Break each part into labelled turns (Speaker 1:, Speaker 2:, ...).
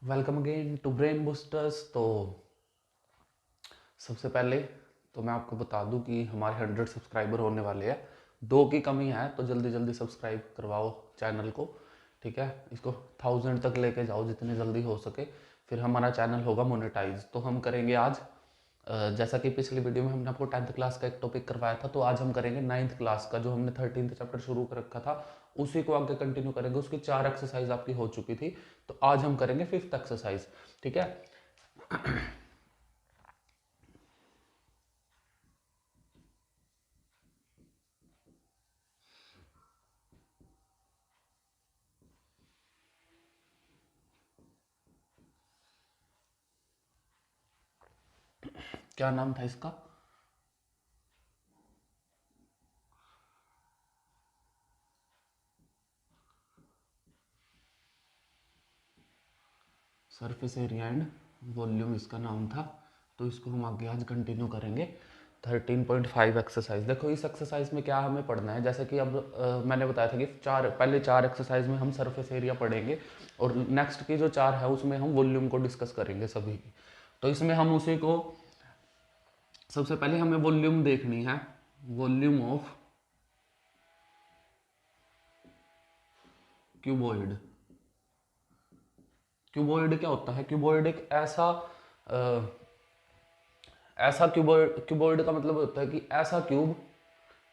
Speaker 1: Welcome again to Brain Boosters. तो सबसे पहले तो मैं आपको बता दूं कि हमारे 100 सब्सक्राइबर होने वाले हैं। 2 की कमी है तो जल्दी जल्दी सब्सक्राइब करवाओ चैनल को। ठीक है, इसको 1000 तक लेके जाओ जितनी जल्दी हो सके, फिर हमारा चैनल होगा मोनेटाइज। तो हम करेंगे आज जैसा कि पिछली वीडियो में हमने आपको 10th क्लास का एक टॉपिक करवाया था, तो आज हम करेंगे 9th क्लास का, जो हमने 13th चैप्टर शुरू कर रखा था उसी को आगे कंटिन्यू करेंगे। उसकी 4 एक्सरसाइज आपकी हो चुकी थी, तो आज हम करेंगे 5th एक्सरसाइज। ठीक है, क्या नाम था इसका? सरफेस एरिया एंड वॉल्यूम इसका नाम था। तो इसको हम आगे आज कंटिन्यू करेंगे। 13.5 एक्सरसाइज। देखो इस एक्सरसाइज में क्या हमें पढ़ना है, जैसे कि अब मैंने बताया था कि पहले चार एक्सरसाइज में हम सरफेस एरिया पढ़ेंगे और नेक्स्ट की जो 4 है उसमें हम वॉल्यूम को डिस्कस करेंगे सभी की। तो इसमें हम उसी को सबसे पहले हमें वॉल्यूम देखनी है। Volume of cuboid. क्यूबॉइड क्या होता है? क्यूबॉइड एक ऐसा क्यूबॉइड, क्यूबॉइड का मतलब होता है कि ऐसा क्यूब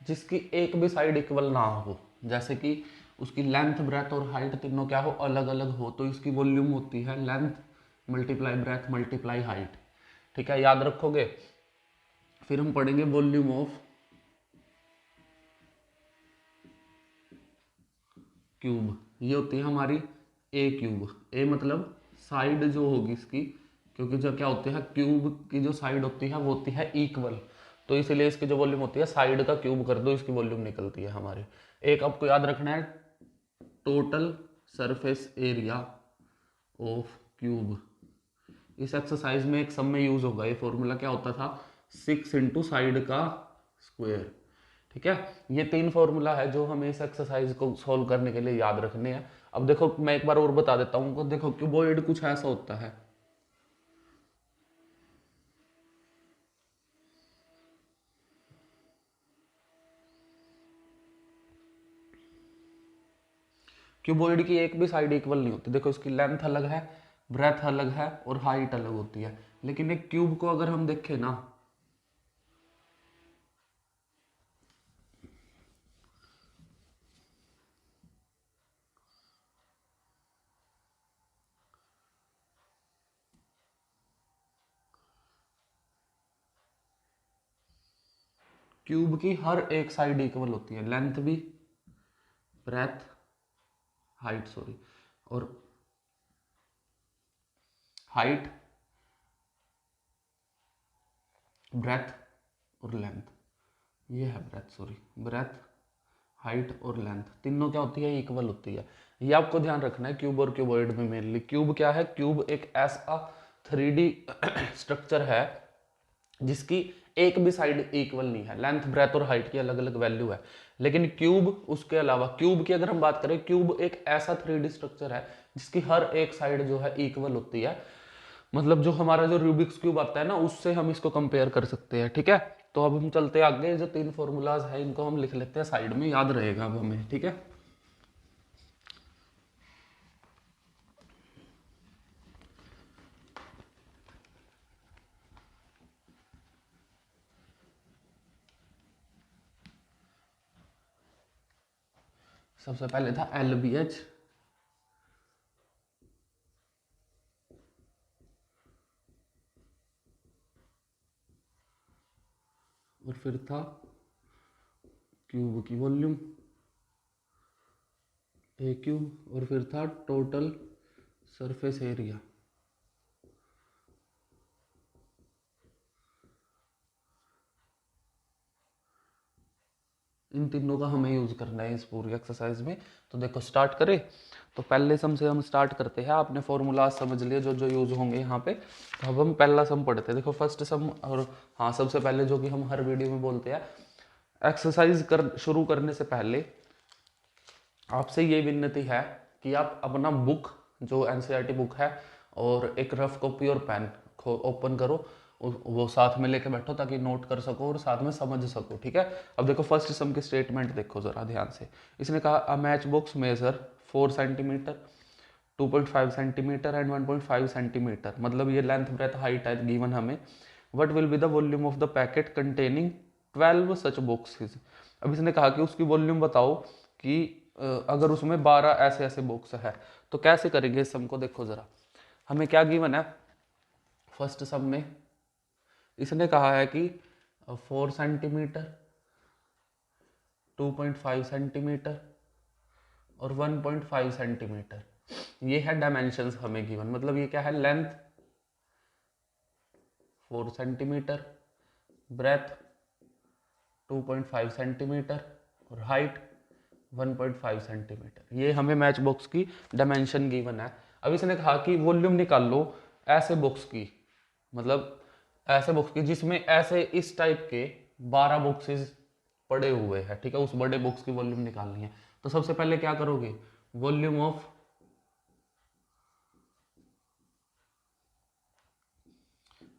Speaker 1: जिसकी एक भी साइड इक्वल ना हो, जैसे कि उसकी लेंथ ब्रेथ और हाइट तीनों क्या हो, अलग अलग हो, तो इसकी वॉल्यूम होती है length multiply breadth multiply height. ठीक है, याद रखोगे। फिर हम पढ़ेंगे वॉल्यूम ऑफ क्यूब। ये होती है हमारी ए क्यूब। ए मतलब साइड जो होगी इसकी, क्योंकि जो क्या होती है क्यूब की जो साइड होती है वो होती है इक्वल, तो इसलिए इसकी जो वॉल्यूम होती है साइड का क्यूब कर दो, इसकी वॉल्यूम निकलती है हमारी। एक आपको याद रखना है, total surface area of cube. इस एक्सरसाइज में एक सम में यूज होगा। ये फॉर्मूला क्या होता था? 6 इंटू साइड का स्क्वायर। ठीक है, ये 3 फॉर्मूला है जो हमें इस एक्सरसाइज को सॉल्व करने के लिए याद रखने हैं। अब देखो मैं एक बार और बता देता हूँ। देखो क्यूबॉइड कुछ ऐसा होता है। क्यूबॉइड की एक भी साइड इक्वल नहीं होती। देखो इसकी लेंथ अलग है, ब्रेथ अलग है और हाइट अलग होती है। लेकिन एक क्यूब को अगर हम देखें ना, क्यूब की हर एक साइड इक्वल होती है, लेंथ भी, ब्रेथ, हाइट सॉरी, और हाइट, ब्रेथ और लेंथ। ये है ब्रेथ सॉरी, ब्रेथ, हाइट और लेंथ तीनों क्या होती है? इक्वल होती है। ये आपको ध्यान रखना है क्यूब और क्यूबॉइड में मेनली। क्यूब क्या है? क्यूब एक ऐसा 3D स्ट्रक्चर है जिसकी एक भी साइड इक्वल नहीं है, लेंथ ब्रेथ और हाइट की अलग अलग वैल्यू है। लेकिन क्यूब उसके अलावा, क्यूब की अगर हम बात करें, क्यूब एक ऐसा 3D स्ट्रक्चर है जिसकी हर एक साइड जो है इक्वल होती है। मतलब जो हमारा जो रूबिक्स क्यूब आता है ना, उससे हम इसको कंपेयर कर सकते हैं। ठीक है, तो अब हम चलते हैं आगे। जो 3 फॉर्मूलाज है इनको हम लिख लेते हैं साइड में, याद रहेगा अब हमें। ठीक है, सबसे पहले था LBH, और फिर था क्यूब की वॉल्यूम ए क्यूब, और फिर था टोटल सरफेस एरिया। इन तीनों का हमें यूज करना है इस पूरी एक्सरसाइज में। तो देखो स्टार्ट करें। तो पहले सम से हम स्टार्ट करते हैं। आपने फॉर्मूला समझ लिया जो जो यूज होंगे यहाँ पे। तो अब हम पहला सम पढ़ते हैं। देखो फर्स्ट सम, और हाँ सबसे पहले जो कि हम हर वीडियो में बोलते हैं, एक्सरसाइज कर शुरू करने से पहले आपसे ये विनती है कि आप अपना बुक, जो NCERT बुक है, और एक रफ कॉपी और पेन ओपन करो, वो साथ में लेके बैठो ताकि नोट कर सको और साथ में समझ सको, ठीक है। अब देखो फर्स्ट सम की स्टेटमेंट देखो जरा ध्यान से। इसने कहा a match box measure 4 centimetre, 2.5 centimetre and 1.5 centimetre, मतलब ये लेंथ ब्रेथ हाइट है गिवन हमें। What will be the volume of the packet containing 12 such boxes. अब इसने कहा कि उसकी वॉल्यूम बताओ कि अगर उसमें 12 ऐसे ऐसे बॉक्स है, तो कैसे करेंगे इस सम को। देखो जरा हमें क्या गिवन है फर्स्ट सम में, इसने कहा है कि 4 सेंटीमीटर, 2.5 सेंटीमीटर और 1.5 सेंटीमीटर, ये है डायमेंशंस हमें गिवन। मतलब ये क्या है, लेंथ 4 सेंटीमीटर, ब्रेथ 2.5 सेंटीमीटर और हाइट 1.5 सेंटीमीटर, ये हमें मैच बॉक्स की डायमेंशन गिवन है। अब इसने कहा कि वॉल्यूम निकाल लो ऐसे बॉक्स की, मतलब ऐसे बॉक्स की जिसमें ऐसे इस टाइप के 12 बॉक्सेस पड़े हुए हैं, ठीक है। उस बड़े बॉक्स की वॉल्यूम निकालनी है। तो सबसे पहले क्या करोगे, volume of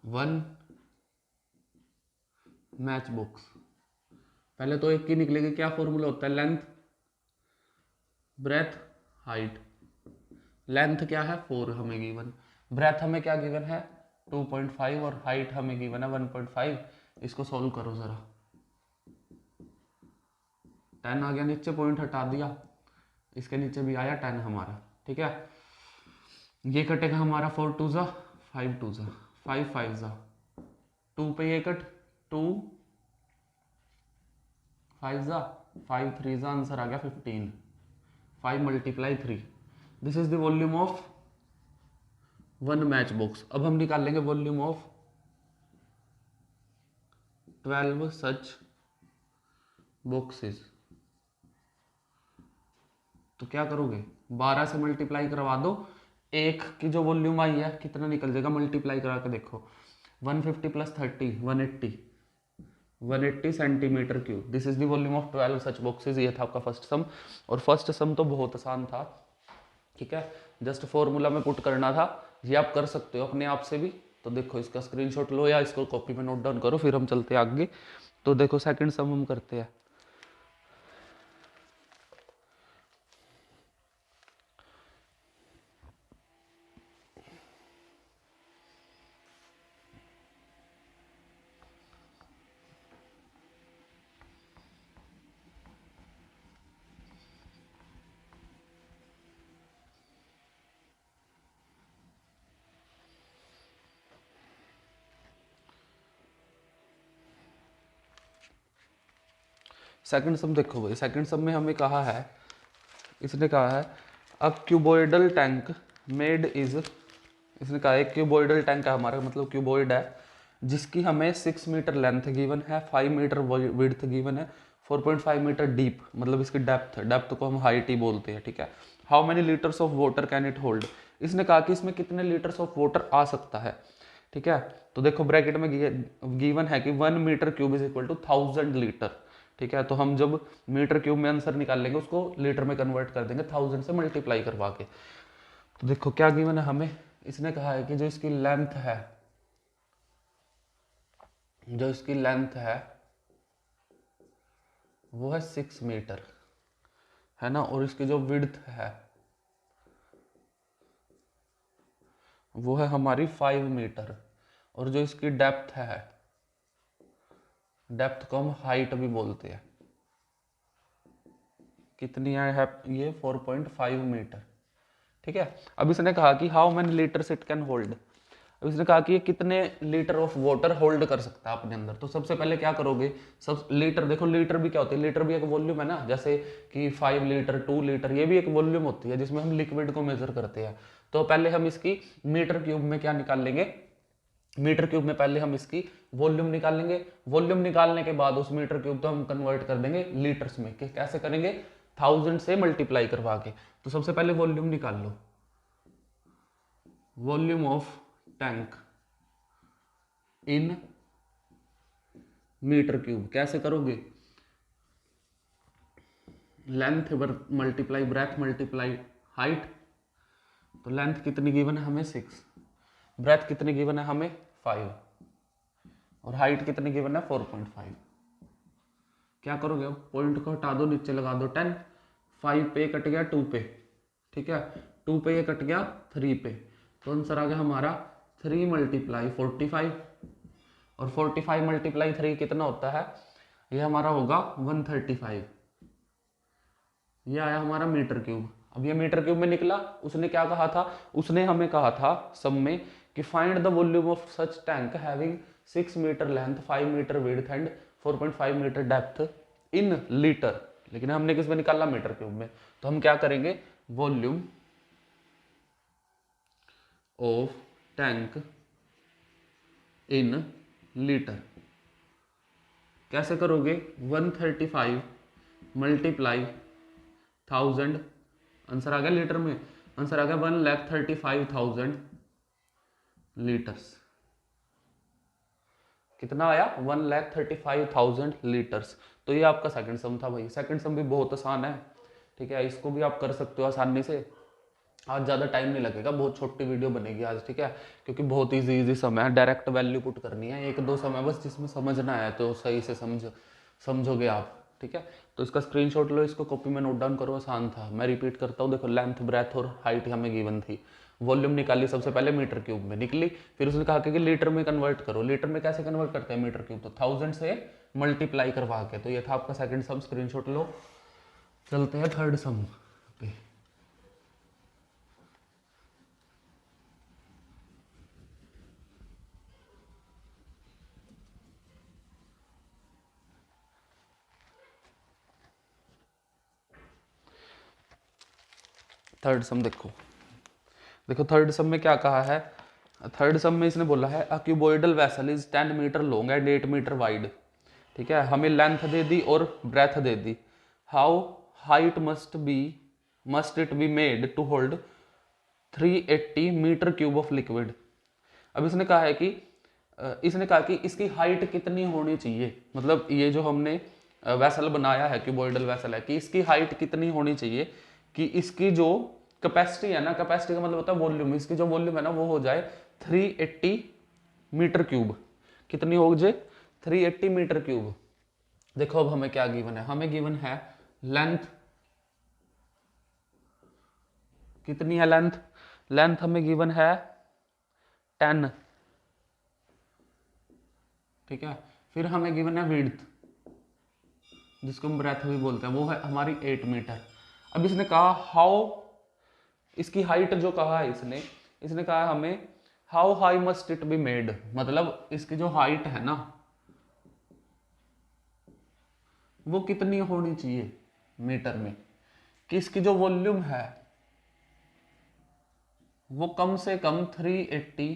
Speaker 1: one match box, पहले तो एक की निकलेगी, क्या फॉर्मूला होता है, लेंथ ब्रेथ हाइट। लेंथ क्या है 4 हमें गिवन, ब्रेथ हमें क्या गिवन है 2.5 और हाइट हमें गिवन है 1.5। इसको सॉल्व करो जरा, 10 आ गया नीचे, पॉइंट हटा दिया, इसके नीचे भी आया 10 हमारा, ठीक है। ये कटेगा हमारा 4 2 जा 5 2 जा 5 5 जा 2 पे ये कट 2 5 जा 5 3 जा, आंसर आ गया 15। 5 multiply 3, this is the volume of one match box. अब हम निकालेंगे वॉल्यूम ऑफ 12 सच बॉक्सेस। तो क्या करोगे, 12 से मल्टीप्लाई करवा दो, एक की जो वॉल्यूम आई है कितना निकल जाएगा, मल्टीप्लाई करा के देखो, 150 plus 30 180 centimetre cube, this is the volume of 12 such boxes. ये था आपका फर्स्ट सम, और फर्स्ट सम तो बहुत आसान था, ठीक है, जस्ट फॉर्मूला में पुट करना था। ये आप कर सकते हो अपने आप से भी। तो देखो इसका स्क्रीनशॉट लो या इसको कॉपी में नोट डाउन करो, फिर हम चलते हैं आगे। तो देखो सेकंड सम हम करते हैं। सेकंड सम देखो भाई, सेकंड सम में हमें कहा है, इसने कहा है अब क्यूबॉइडल टैंक मेड इज, इसने कहा है क्यूबॉइडल टैंक है हमारा, मतलब क्यूबॉइड है, जिसकी हमें 6 मीटर लेंथ गिवन है, 5 मीटर विड्थ गिवन है, 4.5 मीटर डीप, मतलब इसकी डेप्थ को हम हाइट ही बोलते हैं, ठीक है। How many litres of water can it hold, इसने कहा कि इसमें कितने लीटर्स ऑफ वाटर आ सकता है, ठीक है। तो देखो ब्रैकेट में गिवन है कि 1 metre cube is equal to 1000 litre, ठीक है। तो हम जब मीटर क्यूब में आंसर निकालेंगे उसको लीटर में कन्वर्ट कर देंगे 1000 से मल्टीप्लाई करवा के। तो देखो क्या गिवन है हमें, इसने कहा है कि जो इसकी लेंथ है, जो इसकी लेंथ है वो है 6 मीटर, है ना, और इसकी जो विड्थ है वो है हमारी 5 मीटर, और जो इसकी डेप्थ है, डेप्थ को हम हाइट भी बोलते हैं, कितनी है ये 4.5 मीटर, ठीक है। अब इसने कहा कि how many litres it can hold, अब इसने कहा कि ये कितने लीटर ऑफ वाटर होल्ड कर सकता है अपने अंदर। तो सबसे पहले क्या करोगे, सब लीटर, देखो लीटर भी क्या होती है, लीटर भी एक वॉल्यूम है ना, जैसे कि 5 लीटर 2 लीटर, ये भी एक वॉल्यूम होती है जिसमें हम लिक्विड को मेजर करते हैं। तो पहले हम इसकी मीटर क्यूब में क्या निकाल लेंगे, मीटर क्यूब में पहले हम इसकी वॉल्यूम निकाल लेंगे, वॉल्यूम निकालने के बाद उस मीटर क्यूब को हम कन्वर्ट कर देंगे लीटर्स में, कैसे करेंगे, 1000 से मल्टीप्लाई करवा के। तो सबसे पहले वॉल्यूम निकाल लो, volume of tank in metre cube, कैसे करोगे, length multiply breadth multiply height. तो लेंथ कितनी गिवन है हमें 6, ब्रेथ कितनी गिवन है हमें 5, और हाइट कितनी गिवन है 4.5। क्या करोगे, पॉइंट को हटा दो, नीचे लगा दो 10, 5 पे कट गया 2 पे, ठीक है, 2 पे ये कट गया 3 पे, तो आंसर आ गया हमारा 3 × 45, और 45 × 3 कितना होता है, ये हमारा होगा 135, ये आया हमारा मीटर क्यूब। अब ये मीटर क्यूब में निकला, उसने क्या कहा था, उसने हमें कहा था सब में कि find the volume of such tank having 6 metre length, 5 metre width and 4.5 metre depth in litre, लेकिन हमने किस में निकाला, मीटर क्यूब में। तो हम क्या करेंगे, volume of tank in litre कैसे करोगे, 135 × 1000, आंसर आ गया लीटर में, आंसर आ गया 1,35,000 लीटर्स। कितना आया, 1,35,000 लीटर्स। तो ये आपका सेकंड सम था भाई। सेकंड सम भी बहुत आसान है, ठीक है, इसको भी आप कर सकते हो आसानी से। आज ज़्यादा टाइम नहीं लगेगा, बहुत छोटी वीडियो बनेगी आज, ठीक है, क्योंकि बहुत इजी समय है, डायरेक्ट वैल्यू पुट करनी है, 1-2 समय बस जिसमें समझना है तो सही से समझोगे आप, ठीक है। तो इसका स्क्रीनशॉट लो, इसको कॉपी में नोट डाउन करो, आसान था। मैं रिपीट करता हूँ, देखो लेंथ, ब्रेथ और हाइट हमें गिवन थी, वॉल्यूम निकाली सबसे पहले मीटर क्यूब में निकली, फिर उसने कहा कि लीटर में कन्वर्ट करो। लीटर में कैसे कन्वर्ट करते हैं मीटर क्यूब, तो 1000 से मल्टीप्लाई करवा के। तो ये था आपका सेकंड सम, स्क्रीनशॉट लो। चलते हैं थर्ड सम पे। थर्ड सम देखो, थर्ड सम में क्या कहा है, थर्ड सम में इसने बोला है a cuboidal vessel is 10 metre long and 8 metre wide, ठीक है, हमें लेंथ दे दी और ब्रेथ दे दी। How height must it be made to hold 380 metre cube of liquid. अब इसने कहा है कि इसकी हाइट कितनी होनी चाहिए, मतलब ये जो हमने वेसल बनाया है, क्यूबॉइडल वेसल है, कि इसकी हाइट कितनी होनी चाहिए कि इसकी जो कैपेसिटी है ना, कैपेसिटी का मतलब होता है वॉल्यूम, इसकी जो वॉल्यूम है ना वो हो जाए 380 मीटर क्यूब। कितनी हो जाए, 380 मीटर क्यूब। देखो अब हमें क्या गिवन है, हमें गिवन है लेंथ, कितनी है लेंथ, लेंथ हमें गिवन है 10, ठीक है, फिर हमें गिवन है विड्थ, जिसको हम ब्रेथ भी बोलते हैं, वो है हमारी 8 मीटर। अब इसने कहा हाउ, इसकी हाइट जो कहा है इसने कहा हमें how high must it be made, मतलब इसकी जो हाइट है ना वो कितनी होनी चाहिए मीटर में, कि इसकी जो वॉल्यूम है वो कम से कम 380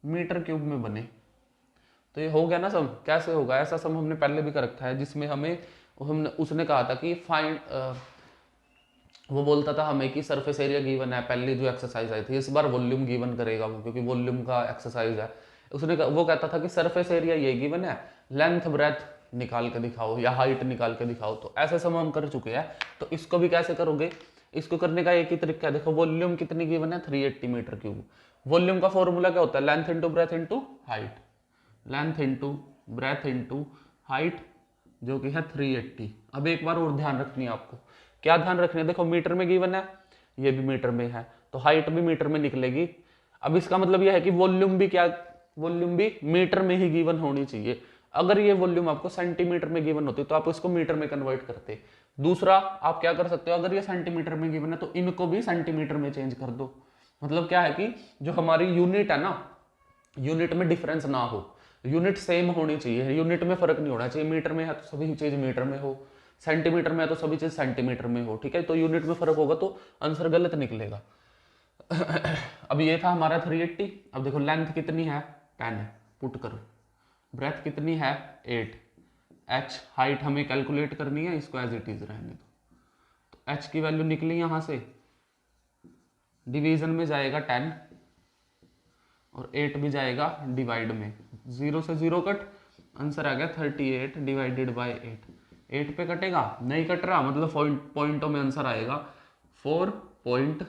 Speaker 1: मीटर क्यूब में बने। तो ये हो गया ना सम, कैसे होगा, ऐसा सम हमने पहले भी कर रखा है, जिसमें हमने उसने कहा था कि फाइंड, वो बोलता था हमें कि सरफेस एरिया गिवन है, पहली जो एक्सरसाइज आई थी, इस बार वॉल्यूम गिवन करेगा वो, क्योंकि वॉल्यूम का एक्सरसाइज है। वो कहता था कि सरफेस एरिया ये गिवन है, लेंथ ब्रेथ निकाल के दिखाओ या हाइट निकाल के दिखाओ। तो ऐसे सम हम कर चुके हैं, तो इसको भी कैसे करोगे, इसको करने का एक ही तरीका है। देखो वॉल्यूम कितनी गिवन है, 380 मीटर क्यूब। वॉल्यूम का फॉर्मूला क्या होता है, length into breadth into height, length into breadth into height, जो कि है 380। अब एक बार और ध्यान रखनी है आपको, क्या ध्यान रखना है, देखो मीटर में गिवन है, ये भी मीटर में है, तो हाइट भी मीटर में निकलेगी। अब इसका मतलब यह है कि वॉल्यूम भी मीटर में ही गिवन होनी चाहिए। अगर ये वॉल्यूम आपको सेंटीमीटर में गिवन होती तो आप इसको मीटर में कन्वर्ट करते। दूसरा आप क्या कर सकते हो, अगर ये सेंटीमीटर में गिवन है तो इनको भी सेंटीमीटर में चेंज कर दो। मतलब क्या है कि जो हमारी यूनिट है ना, यूनिट में डिफरेंस ना हो, यूनिट सेम होनी चाहिए, यूनिट में फर्क नहीं होना चाहिए। मीटर में है तो सभी चीज मीटर में हो, सेंटीमीटर में है तो सभी चीज सेंटीमीटर में हो, ठीक है। तो यूनिट में फर्क होगा तो आंसर गलत निकलेगा। अब ये था हमारा 380। अब देखो लेंथ कितनी है 10, पुट करो, ब्रेथ कितनी है 8, एच हाइट हमें कैलकुलेट करनी है, इसको एज इट इज रहने दो। तो एच की वैल्यू निकली यहां से, डिवीजन में जाएगा 10 और 8 भी जाएगा डिवाइड में, 0 से 0 कट, आंसर आ गया 38 डिवाइडेड बाय 8। 8 पे कटेगा, नहीं कट रहा, मतलब पॉइंटों में आंसर आएगा 4.8।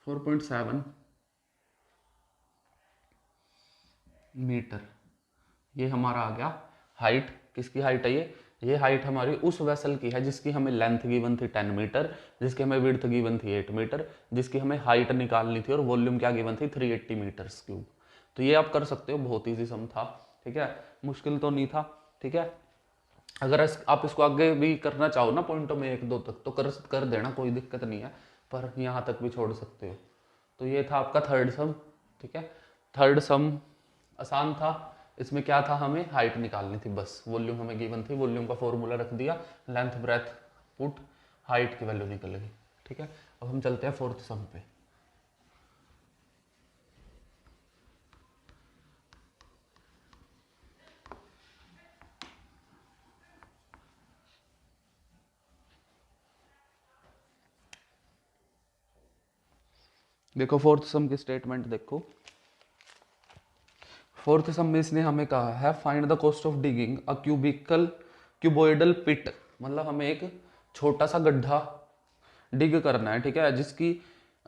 Speaker 1: 4.7 मीटर। ये हमारा आ गया हाइट। किसकी हाइट है ये हाइट हमारी उस वेसल की है जिसकी हमें लेंथ गिवन थी 10 मीटर, जिसकी हमें विड्थ गिवन थी 8 मीटर, जिसकी हमें हाइट निकालनी थी और वॉल्यूम क्या गिवन थी 380 मीटर्स क्यूब। तो ये आप कर सकते हो, बहुत ईजी सम था। ठीक है, मुश्किल तो नहीं था। ठीक है, अगर आप इसको आगे भी करना चाहो ना पॉइंटों में 1-2 तक तो कर देना, कोई दिक्कत नहीं है, पर यहाँ तक भी छोड़ सकते हो। तो ये था आपका थर्ड सम। ठीक है, थर्ड सम आसान था। इसमें क्या था, हमें हाइट निकालनी थी बस, वॉल्यूम हमें गिवन थी, वॉल्यूम का फॉर्मूला रख दिया, लेंथ ब्रेथ पुट, हाइट की वैल्यू निकल गई। ठीक है, अब हम चलते हैं फोर्थ सम पे। देखो फोर्थ सम की स्टेटमेंट देखो। फोर्थ सम में इसने हमें कहा है find the cost of digging a cuboidal pit, मतलब हमें एक छोटा सा गड्ढा डिग करना है। ठीक है, जिसकी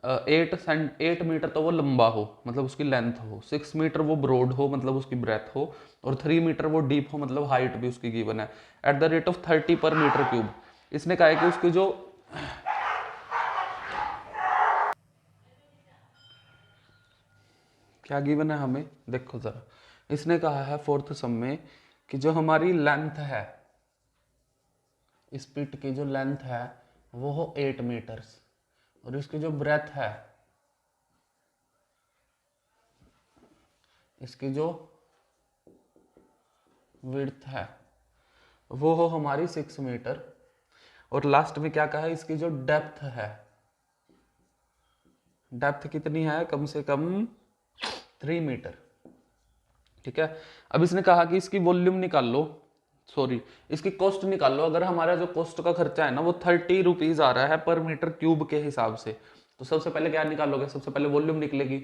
Speaker 1: 8 मीटर तो वो लंबा हो, मतलब उसकी लेंथ हो, 6 मीटर वो ब्रॉड हो, मतलब उसकी ब्रेथ हो, और 3 मीटर वो डीप हो, मतलब हाइट भी उसकी गिवन है, एट द रेट ऑफ 30 पर मीटर क्यूब। इसने कहा है कि उसकी जो क्या गिवन है हमें, देखो जरा। इसने कहा है फोर्थ सम में कि जो हमारी लेंथ है, इस पिट की जो लेंथ है वो हो 8 मीटर्स, और इसकी जो ब्रेथ है, इसकी जो विड्थ है वो हो हमारी 6 मीटर, और लास्ट में क्या कहा है, इसकी जो डेप्थ है, डेप्थ कितनी है, कम से कम 3 मीटर। ठीक है, अब इसने कहा कि इसकी वॉल्यूम निकाल लो, सॉरी इसकी कॉस्ट निकाल लो। अगर हमारा जो कॉस्ट का खर्चा है ना वो 30 रुपीज आ रहा है पर मीटर क्यूब के हिसाब से, तो सबसे पहले क्या निकालोगे, सबसे पहले वॉल्यूम निकलेगी,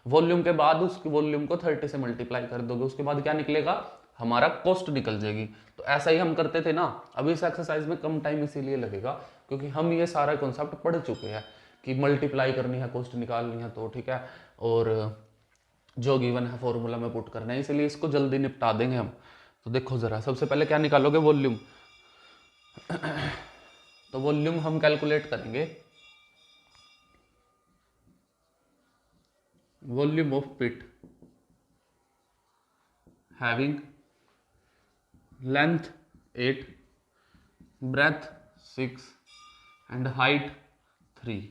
Speaker 1: वॉल्यूम के बाद उसकी वॉल्यूम को 30 से मल्टीप्लाई कर दोगे, उसके बाद क्या निकलेगा, हमारा कॉस्ट निकल जाएगी। तो ऐसा ही हम करते थे ना। अभी इस एक्सरसाइज में कम टाइम इसीलिए लगेगा क्योंकि हम ये सारा कॉन्सेप्ट पढ़ चुके हैं कि मल्टीप्लाई करनी है, कॉस्ट निकालनी है, तो ठीक है, और जो गिवन है फॉर्मूला में पुट करना है, इसलिए इसको जल्दी निपटा देंगे हम। तो देखो जरा, सबसे पहले क्या निकालोगे, वॉल्यूम। तो वॉल्यूम हम कैलकुलेट करेंगे, volume of pit having length 8, breadth 6 and height 3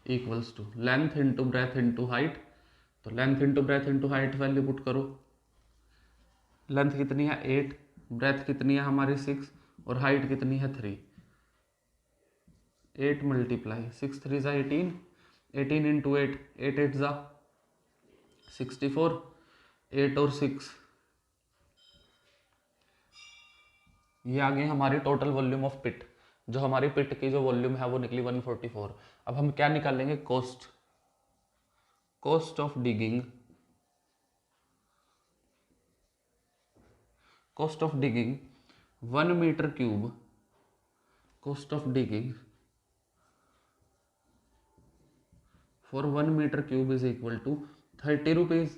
Speaker 1: equals to length into breadth into height. तो length into breadth into height value put करो। लेंथ कितनी है 8, ब्रेथ कितनी है हमारी 6, और हाइट कितनी है 3। 8 मल्टीप्लाई 6 3 ज़ा 18, 18 इंटू 8, 8 8 ज़ा 64, 8 और 6, ये आ गई हमारी टोटल वॉल्यूम ऑफ पिट। जो हमारी पिट की जो वॉल्यूम है वो निकली 144। अब हम क्या निकालेंगे, cost, cost of digging, cost of digging 1 metre cube, cost of digging for 1 metre cube is equal to 30 rupees,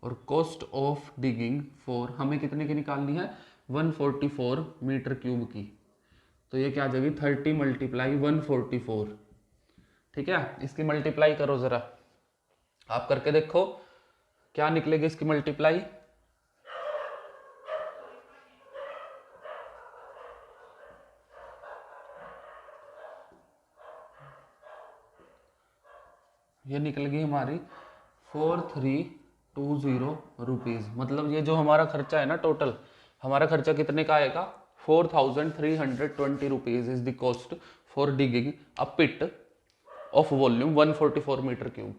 Speaker 1: और कॉस्ट ऑफ डिगिंग फॉर हमें कितने की निकालनी है, 144 मीटर क्यूब की। तो ये क्या आ जाएगी, 30 मल्टीप्लाई 144। ठीक है, इसकी मल्टीप्लाई करो जरा, आप करके देखो क्या निकलेगी इसकी मल्टीप्लाई। ये निकलेगी हमारी 4320 रुपीज़। मतलब ये जो हमारा खर्चा है ना, टोटल हमारा खर्चा कितने का आएगा, 4320 rupees is the cost for digging a pit of volume 144 metre cube.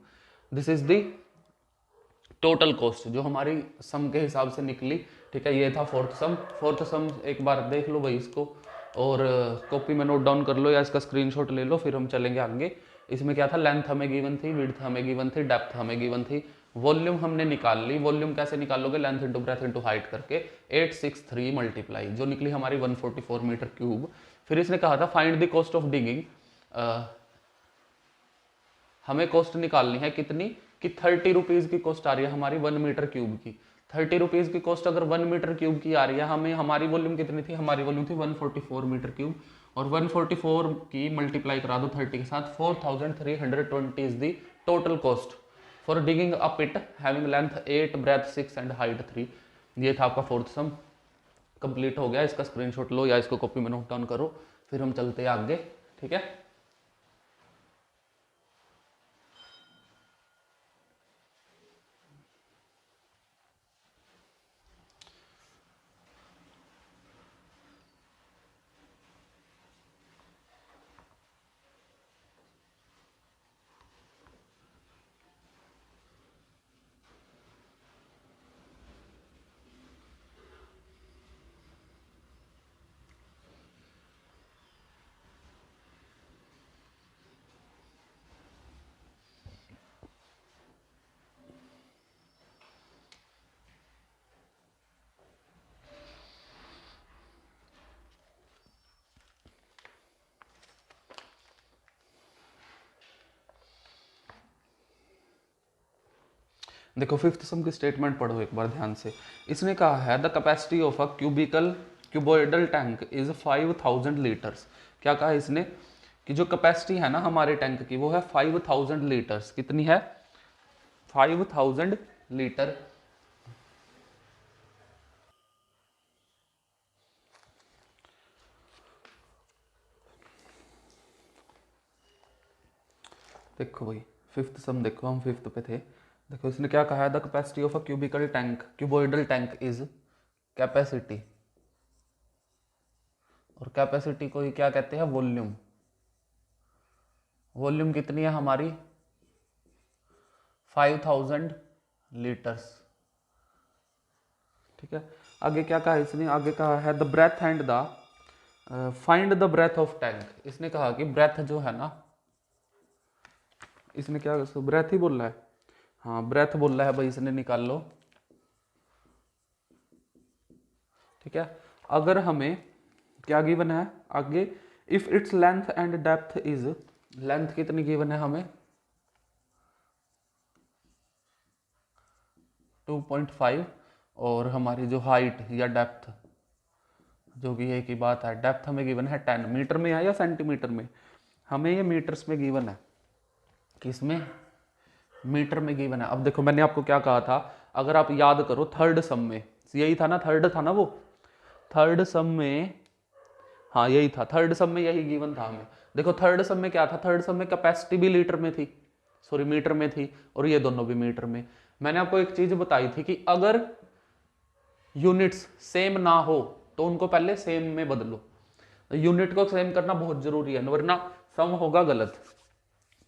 Speaker 1: This is the total cost जो हमारी सम के हिसाब से निकली। ठीक है, ये था फोर्थ सम। फोर्थ सम एक बार देख लो भाई इसको, और कॉपी में नोट डाउन कर लो या इसका स्क्रीनशॉट ले लो, फिर हम चलेंगे आगे। इसमें क्या था, लेंथ हमें गिवन थी, विड्थ हमें गिवन थी, डेप्थ हमें गिवन थी, वॉल्यूम हमने निकाल ली। वॉल्यूम कैसे निकालोगे, length into breadth into height करके, 863 मल्टीप्लाई, जो निकली हमारी 144 मीटर क्यूब। फिर इसने कहा था find the cost of digging हमें कॉस्ट निकालनी है कितनी, कि 30 रुपीज़ की कॉस्ट आ रही है हमारी 1 मीटर क्यूब की। 30 रुपीज़ की कॉस्ट अगर 1 मीटर क्यूब की आ रही है, हमें हमारी वॉल्यूम कितनी थी, हमारी वॉल्यूम थी 144 मीटर क्यूब, और 144 की मल्टीप्लाई करा दो 30 के साथ, 4320 is the total cost for digging a pit having length 8, breadth 6 and height 3। ये था आपका फोर्थ सम, कंप्लीट हो गया। इसका स्क्रीनशॉट लो या इसको कॉपी में नोट डाउन करो, फिर हम चलते हैं आगे, ठीक है। देखो फिफ्थ सम की स्टेटमेंट पढ़ो एक बार ध्यान से। इसने कहा है the capacity of a cuboidal tank is 5000 litres. क्या कहा इसने, कि जो कैपेसिटी है ना हमारे टैंक की वो है 5000 लीटर्स। कितनी है, 5000 लीटर। देखो भाई फिफ्थ सम देखो, हम फिफ्थ पे थे। देखो इसने क्या कहा है, the capacity of a cuboidal tank is capacity, और कैपेसिटी को ही क्या कहते हैं, वॉल्यूम। वॉल्यूम कितनी है हमारी, 5000 लीटर्स, ठीक है। आगे क्या कहा इसने, आगे कहा है the breadth and the find the breadth of tank. इसने कहा कि ब्रेथ जो है ना, इसने क्या ब्रेथ ही बोला है, हाँ ब्रेथ बोला है भाई, इसने निकाल लो, ठीक है। अगर हमें क्या गिवन है आगे, if its length and depth is, length कितनी गिवन है हमें 2.5, और हमारी जो हाइट या डेप्थ, जो कि एक ही बात है, डेप्थ हमें गिवन है 10 मीटर में है या सेंटीमीटर में, हमें ये मीटर्स में गिवन है, किसमें, मीटर में गिवन है। अब देखो मैंने आपको क्या कहा था, अगर आप याद करो थर्ड सम में यही था ना, थर्ड था ना वो, थर्ड सम में, हाँ यही था, थर्ड सम में यही गिवन था हमें। देखो थर्ड सम में क्या था, थर्ड सम में कैपेसिटी भी लीटर में थी, सॉरी मीटर में थी, और ये दोनों भी मीटर में। मैंने आपको एक चीज बताई थी कि अगर यूनिट्स सेम ना हो तो उनको पहले सेम में बदलो, यूनिट को सेम करना बहुत जरूरी है, वरना सम होगा गलत।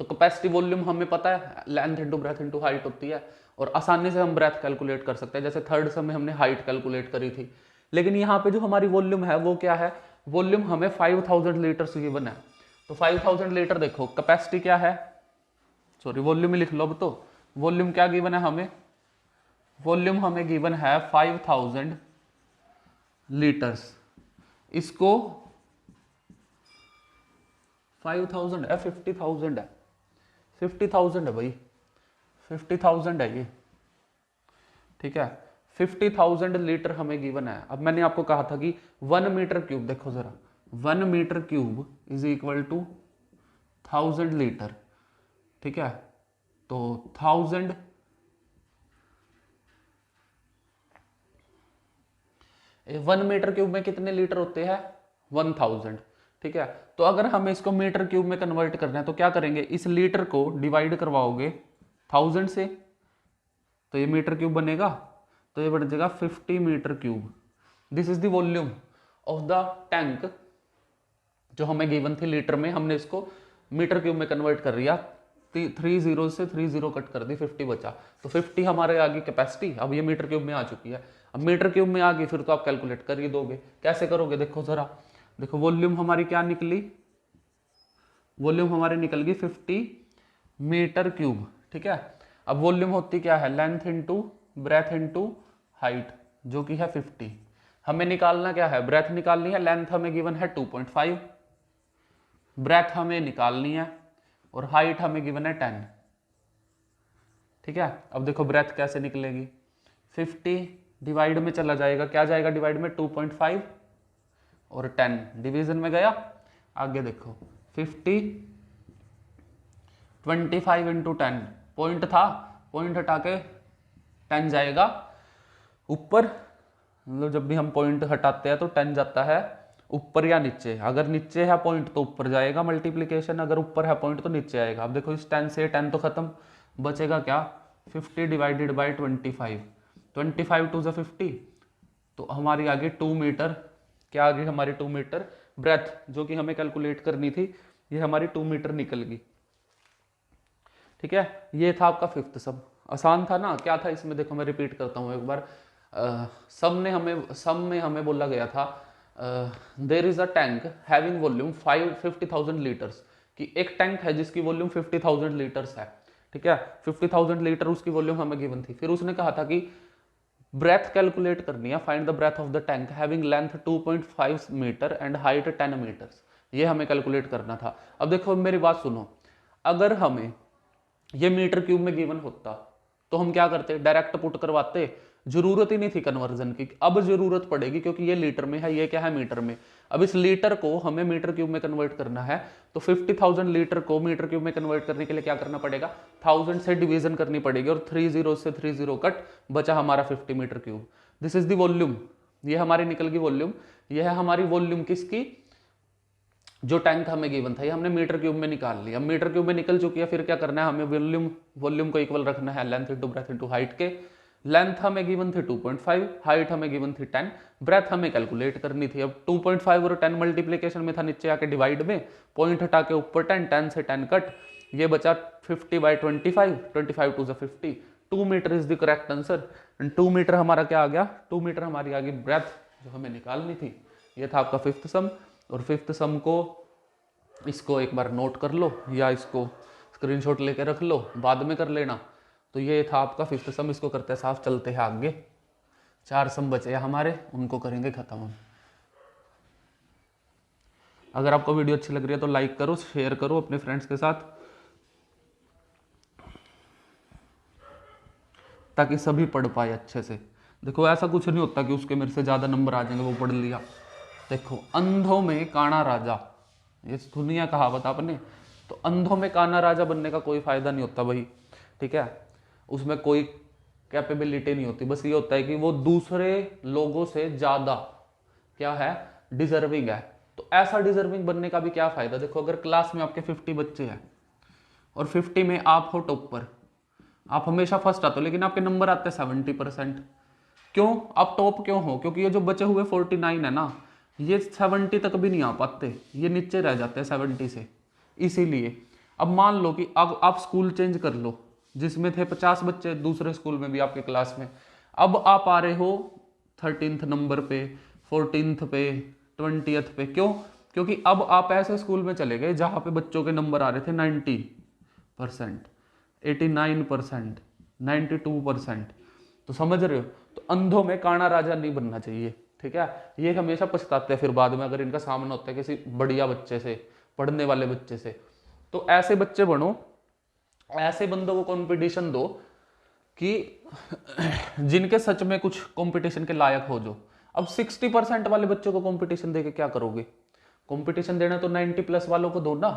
Speaker 1: तो कैपेसिटी वॉल्यूम हमें पता है length into breadth into height होती है, और आसानी से हम ब्रेथ कैलकुलेट कर सकते हैं, जैसे थर्ड सम में हमने हाइट कैलकुलेट करी थी। लेकिन यहाँ पे जो हमारी वॉल्यूम है वो क्या है, वॉल्यूम हमें 5000 लीटर गिवन है। तो 5000 लीटर देखो, कैपेसिटी क्या है, सॉरी वॉल्यूम लिख लो अब तो, वॉल्यूम क्या गिवन है हमें, वॉल्यूम हमें गिवन है 5000 लीटर्स। इसको 5000 है, 50,000 है, 50,000 है भाई, 50,000 है ये, ठीक है। 50,000 लीटर हमें गिवन है। अब मैंने आपको कहा था कि 1 मीटर क्यूब, देखो जरा, 1 metre cube is equal to 1000 litre, ठीक है। तो 1000 1 मीटर क्यूब में कितने लीटर होते हैं, 1000, ठीक है। तो अगर हमें इसको मीटर क्यूब में कन्वर्ट करना है तो क्या करेंगे, इस लीटर को डिवाइड करवाओगे 1000 से, तो ये मीटर क्यूब बनेगा, तो ये बन जाएगा 50 metre cube. This is the volume of the tank, जो हमें गिवन थी लीटर में, हमने इसको मीटर क्यूब में कन्वर्ट कर दिया, 3 जीरो से 3 जीरो कट कर दी, 50 बचा। तो 50 हमारे आ गई कैपेसिटी, अब ये मीटर क्यूब में आ चुकी है। अब मीटर क्यूब में आ गई, फिर तो आप कैलकुलेट कर ही दोगे। कैसे करोगे, देखो जरा, देखो वॉल्यूम हमारी क्या निकली, वॉल्यूम हमारी निकल गई 50 मीटर क्यूब, ठीक है। अब वॉल्यूम होती क्या है, length into breadth into height, जो कि है 50। हमें निकालना क्या है, ब्रेथ निकालनी है, लेंथ हमें गिवन है 2.5, ब्रेथ हमें निकालनी है, और हाइट हमें गिवन है 10। ठीक है, अब देखो ब्रेथ कैसे निकलेगी, 50 डिवाइड में चला जाएगा, क्या जाएगा डिवाइड में, 2.5 और 10 डिवीजन में गया। आगे देखो 50 25 इंटू 10, पॉइंट था, पॉइंट हटा के 10 जाएगा ऊपर, मतलब जब भी हम पॉइंट हटाते हैं तो 10 जाता है ऊपर या नीचे। अगर नीचे है पॉइंट तो ऊपर जाएगा मल्टीप्लीकेशन, अगर ऊपर है पॉइंट तो नीचे आएगा। अब देखो इस 10 से 10 तो खत्म, बचेगा क्या, 50 डिवाइडेड बाई 25, 25 टू ज़ 50, तो हमारी आ गई 2 मीटर। क्या आ गई हमारी 2 मीटर ब्रेथ, जो कि हमें कैलकुलेट करनी थी, ये हमारी 2 मीटर निकल गई। ठीक है, ये था आपका फिफ्थ सम। आसान था ना, क्या था इसमें, देखो मैं रिपीट करता हूँ एक बार। सम में हमें बोला गया था there is a tank having volume 50,000 litres, कि एक टैंक है जिसकी वॉल्यूम 50,000 लीटर्स है। ठीक है, 50,000 लीटर उसकी वॉल्यूम हमें गिवन थी। फिर उसने कहा था कि ब्रेथ कैलकुलेट करनी है, find the breadth of the tank having length 2.5 metre and height 10 metres, ये हमें कैलकुलेट करना था। अब देखो मेरी बात सुनो, अगर हमें ये मीटर क्यूब में गिवन होता तो हम क्या करते, डायरेक्ट पुट करवाते, जरूरत ही नहीं थी कन्वर्जन की। अब जरूरत पड़ेगी क्योंकि ये लीटर में है, ये क्या है मीटर में। अब इस लीटर को हमें मीटर क्यूब में कन्वर्ट करना है, तो 50,000 लीटर को मीटर क्यूब में कन्वर्ट करने के लिए क्या करना पड़ेगा, 1000 से डिवीजन करनी पड़ेगी, और 30 से 30 कट, बचा हमारा 50 metre cube. This is the volume, ये हमारी निकल गई वॉल्यूम। यह है हमारी वॉल्यूम किसकी, जो टैंक हमें गिवन था, ये हमने मीटर क्यूब में निकाल लिया। मीटर क्यूब में निकल चुकी है, फिर क्या करना है, हमें वॉल्यूम को इक्वल रखना है length into breadth into height के। लेंथ हमें गिवन थी 2.5, हाइट हमें गिवन थी 10, ब्रेथ हमें कैलकुलेट करनी थी। अब 2.5 और 10 मल्टीप्लीकेशन में था, नीचे आके डिवाइड में, पॉइंट हटा के ऊपर 10, 10 से 10 कट, ये बचा 50 by 25, 25 two 50, 2 metre is the correct answer. And 2 metre हमारा क्या आ गया, 2 मीटर हमारी आ गई ब्रेथ जो हमें निकालनी थी। ये था आपका फिफ्थ सम। और फिफ्थ सम को इसको एक बार नोट कर लो या इसको स्क्रीनशॉट लेके रख लो, बाद में कर लेना। तो ये था आपका फिफ्थ सम, इसको करते साफ, चलते हैं आगे। 4 सम बचे हैं हमारे, उनको करेंगे खत्म। अगर आपको वीडियो अच्छी लग रही है तो लाइक करो, शेयर करो अपने फ्रेंड्स के साथ, ताकि सभी पढ़ पाए अच्छे से। देखो ऐसा कुछ नहीं होता कि उसके मेरे से ज़्यादा नंबर आ जाएंगे वो पढ़ लिया। देखो अंधों में काना राजा, ये सुनी है कहावत आपने, तो अंधों में काना राजा बनने का कोई फायदा नहीं होता भाई। ठीक है, उसमें कोई कैपेबिलिटी नहीं होती, बस ये होता है कि वो दूसरे लोगों से ज़्यादा क्या है, डिजर्विंग है। तो ऐसा डिजर्विंग बनने का भी क्या फायदा। देखो अगर क्लास में आपके 50 बच्चे हैं और 50 में आप हो टॉपर, आप हमेशा फर्स्ट आते हो, लेकिन आपके नंबर आते हैं 70%। क्यों, आप टॉप क्यों हो, क्योंकि ये जो बचे हुए 49 है ना, ये 70 तक भी नहीं आ पाते, ये नीचे रह जाते हैं 70 से। इसीलिए अब मान लो कि अब आप स्कूल चेंज कर लो, जिसमें थे 50 बच्चे दूसरे स्कूल में भी आपके क्लास में, अब आप आ रहे हो 13th नंबर पे, 14th पे, 20th पे। क्यों, क्योंकि अब आप ऐसे स्कूल में चले गए जहाँ पे बच्चों के नंबर आ रहे थे 90%, 89%, 92%। तो समझ रहे हो, तो अंधों में काना राजा नहीं बनना चाहिए। ठीक है, ये हमेशा पछताते हैं फिर बाद में अगर इनका सामना होता है किसी बढ़िया बच्चे से, पढ़ने वाले बच्चे से। तो ऐसे बच्चे बनो, ऐसे बंदों को कंपटीशन दो कि जिनके सच में कुछ कंपटीशन के लायक हो जो। अब 60% वाले बच्चों को कंपटीशन देके क्या करोगे, कंपटीशन देना तो 90+ वालों को दो ना।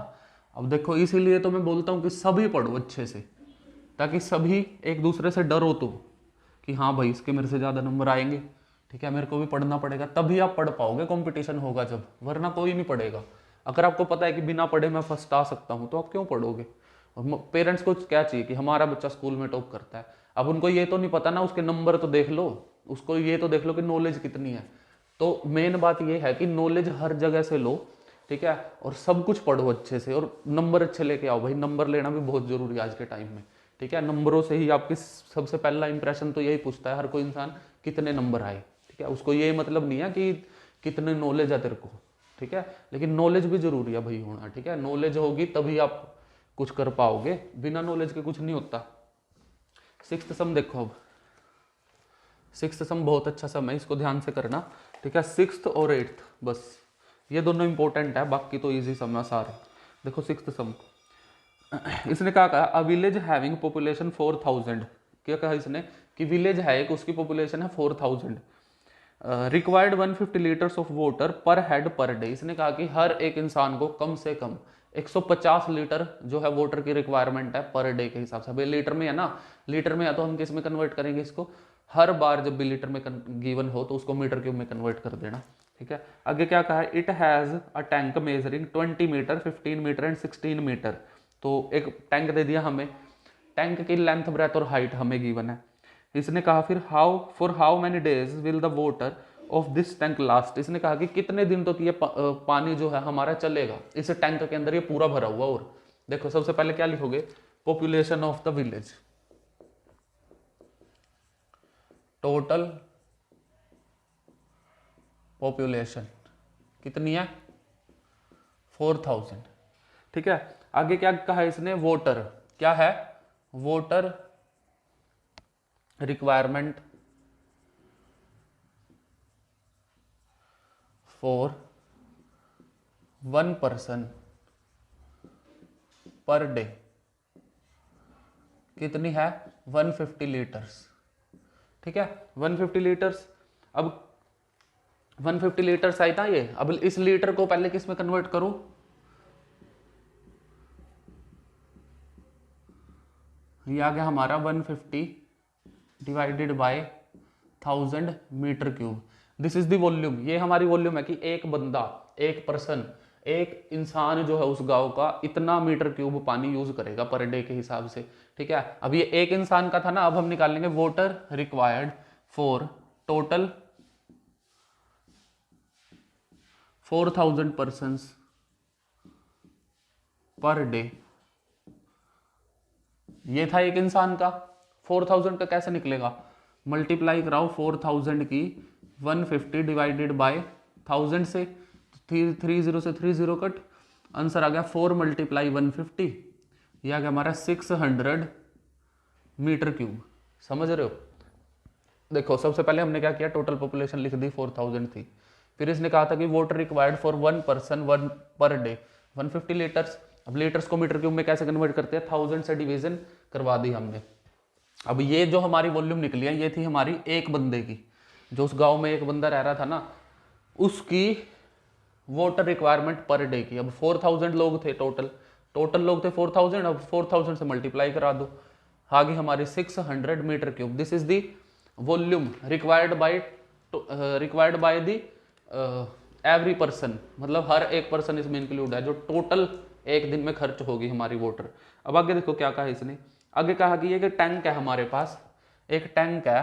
Speaker 1: अब देखो इसीलिए तो मैं बोलता हूँ कि सभी पढ़ो अच्छे से, ताकि सभी एक दूसरे से डरो तो कि हाँ भाई इसके मेरे से ज़्यादा नंबर आएंगे, ठीक है मेरे को भी पढ़ना पड़ेगा, तभी आप पढ़ पाओगे, कंपटीशन होगा जब, वरना कोई नहीं पढ़ेगा। अगर आपको पता है कि बिना पढ़े मैं फर्स्ट आ सकता हूँ तो आप क्यों पढ़ोगे। और पेरेंट्स को क्या चाहिए कि हमारा बच्चा स्कूल में टॉप करता है। अब उनको ये तो नहीं पता ना, उसके नंबर तो देख लो, उसको ये तो देख लो कि नॉलेज कितनी है। तो मेन बात ये है कि नॉलेज हर जगह से लो, ठीक है, और सब कुछ पढ़ो अच्छे से और नंबर अच्छे लेके आओ भाई। नंबर लेना भी बहुत जरूरी है आज के टाइम में, ठीक है। नंबरों से ही आपकी सबसे पहला इंप्रेशन तो यही पूछता है हर कोई इंसान, कितने नंबर आए, ठीक है। उसको ये मतलब नहीं है कि कितने नॉलेज है तेरे को, ठीक है, लेकिन नॉलेज भी जरूरी है भाई होना, ठीक है। नॉलेज होगी तभी आप कुछ कर पाओगे, बिना नॉलेज के कुछ नहीं होता। सिक्स्थ सम देखो, अब सिक्स्थ सम बहुत अच्छा सम है, इसको ध्यान से करना, ठीक है। सिक्स्थ और एट्थ बस ये दोनों इंपॉर्टेंट है, बाकी तो इजी सम है सारे। देखो सिक्स्थ सम इसने क्या कहा, अ विलेज हैविंग पॉपुलेशन 4000, क्या कहा इसने कि विलेज है एक, उसकी पॉपुलेशन है 4000, रिक्वायर्ड 150 लीटर्स ऑफ वाटर पर हेड पर डे। इसने कहा कि हर एक इंसान को कम से कम 150 लीटर जो है वाटर की रिक्वायरमेंट है पर डे के हिसाब से। अभी लीटर में है ना, लीटर में है तो हम किस में कन्वर्ट करेंगे इसको, हर बार जब भी लीटर में गिवन हो तो उसको मीटर क्यूब में कन्वर्ट कर देना, ठीक है। आगे क्या कहा है, it has a tank measuring 20 metre 15 metre and 16 metre. तो एक टैंक दे दिया हमें, टैंक की लेंथ ब्रेथ और हाइट हमें गिवन है। इसने कहा फिर how many days will the water of this tank last. इसने कहा कि कितने दिन तक ये पानी जो है हमारा चलेगा इस टैंक के अंदर, ये पूरा भरा हुआ। और देखो सबसे पहले क्या लिखोगे, population of the village, total population कितनी है 4000, ठीक है। आगे क्या कहा इसने, वोटर क्या है, voter requirement for 1 person per day कितनी है 150 लीटर्स, ठीक है 150 लीटर्स। अब 150 लीटर्स आई था ये, अब इस लीटर को पहले किस में कन्वर्ट करो, ये आ गया हमारा 150 divided by 1000 metre cube. This is the volume, ये हमारी वॉल्यूम है कि एक बंदा, एक पर्सन, एक इंसान जो है उस गांव का इतना मीटर क्यूब पानी यूज करेगा पर डे के हिसाब से, ठीक है। अब ये एक इंसान का था ना, अब हम निकाल लेंगे water required for total 4000 person per day. ये था एक इंसान का, 4000 का कैसे निकलेगा, मल्टीप्लाई कराओ 4000 की 150 डिवाइडेड बाय 1000 से, 30 से 30 कट, आंसर आ गया 4 मल्टीप्लाई 150, यह आ गया हमारा 600 मीटर क्यूब। समझ रहे हो, देखो सबसे पहले हमने क्या किया, टोटल पॉपुलेशन लिख दी 4000 थी, फिर इसने कहा था कि water required for 1 person 1 per day 150 litres. अब लीटर्स को मीटर क्यूब में कैसे कन्वर्ट करते हैं, 1000 से डिवीजन करवा दी हमने। अब ये जो हमारी वॉल्यूम निकली है ये थी हमारी एक बंदे की, जो उस गांव में एक बंदा रह रहा था ना, उसकी वाटर रिक्वायरमेंट पर डे की। अब 4000 लोग थे टोटल लोग थे 4000, अब 4000 से मल्टीप्लाई करा दो, आ गई हमारी 600 metre cube. This is the volume required by the every person, मतलब हर एक पर्सन इसमें इंक्लूड है, जो टोटल एक दिन में खर्च होगी हमारी वाटर। अब आगे देखो क्या कहा इसने, आगे कहा कि ये कि टैंक है हमारे पास, एक टैंक है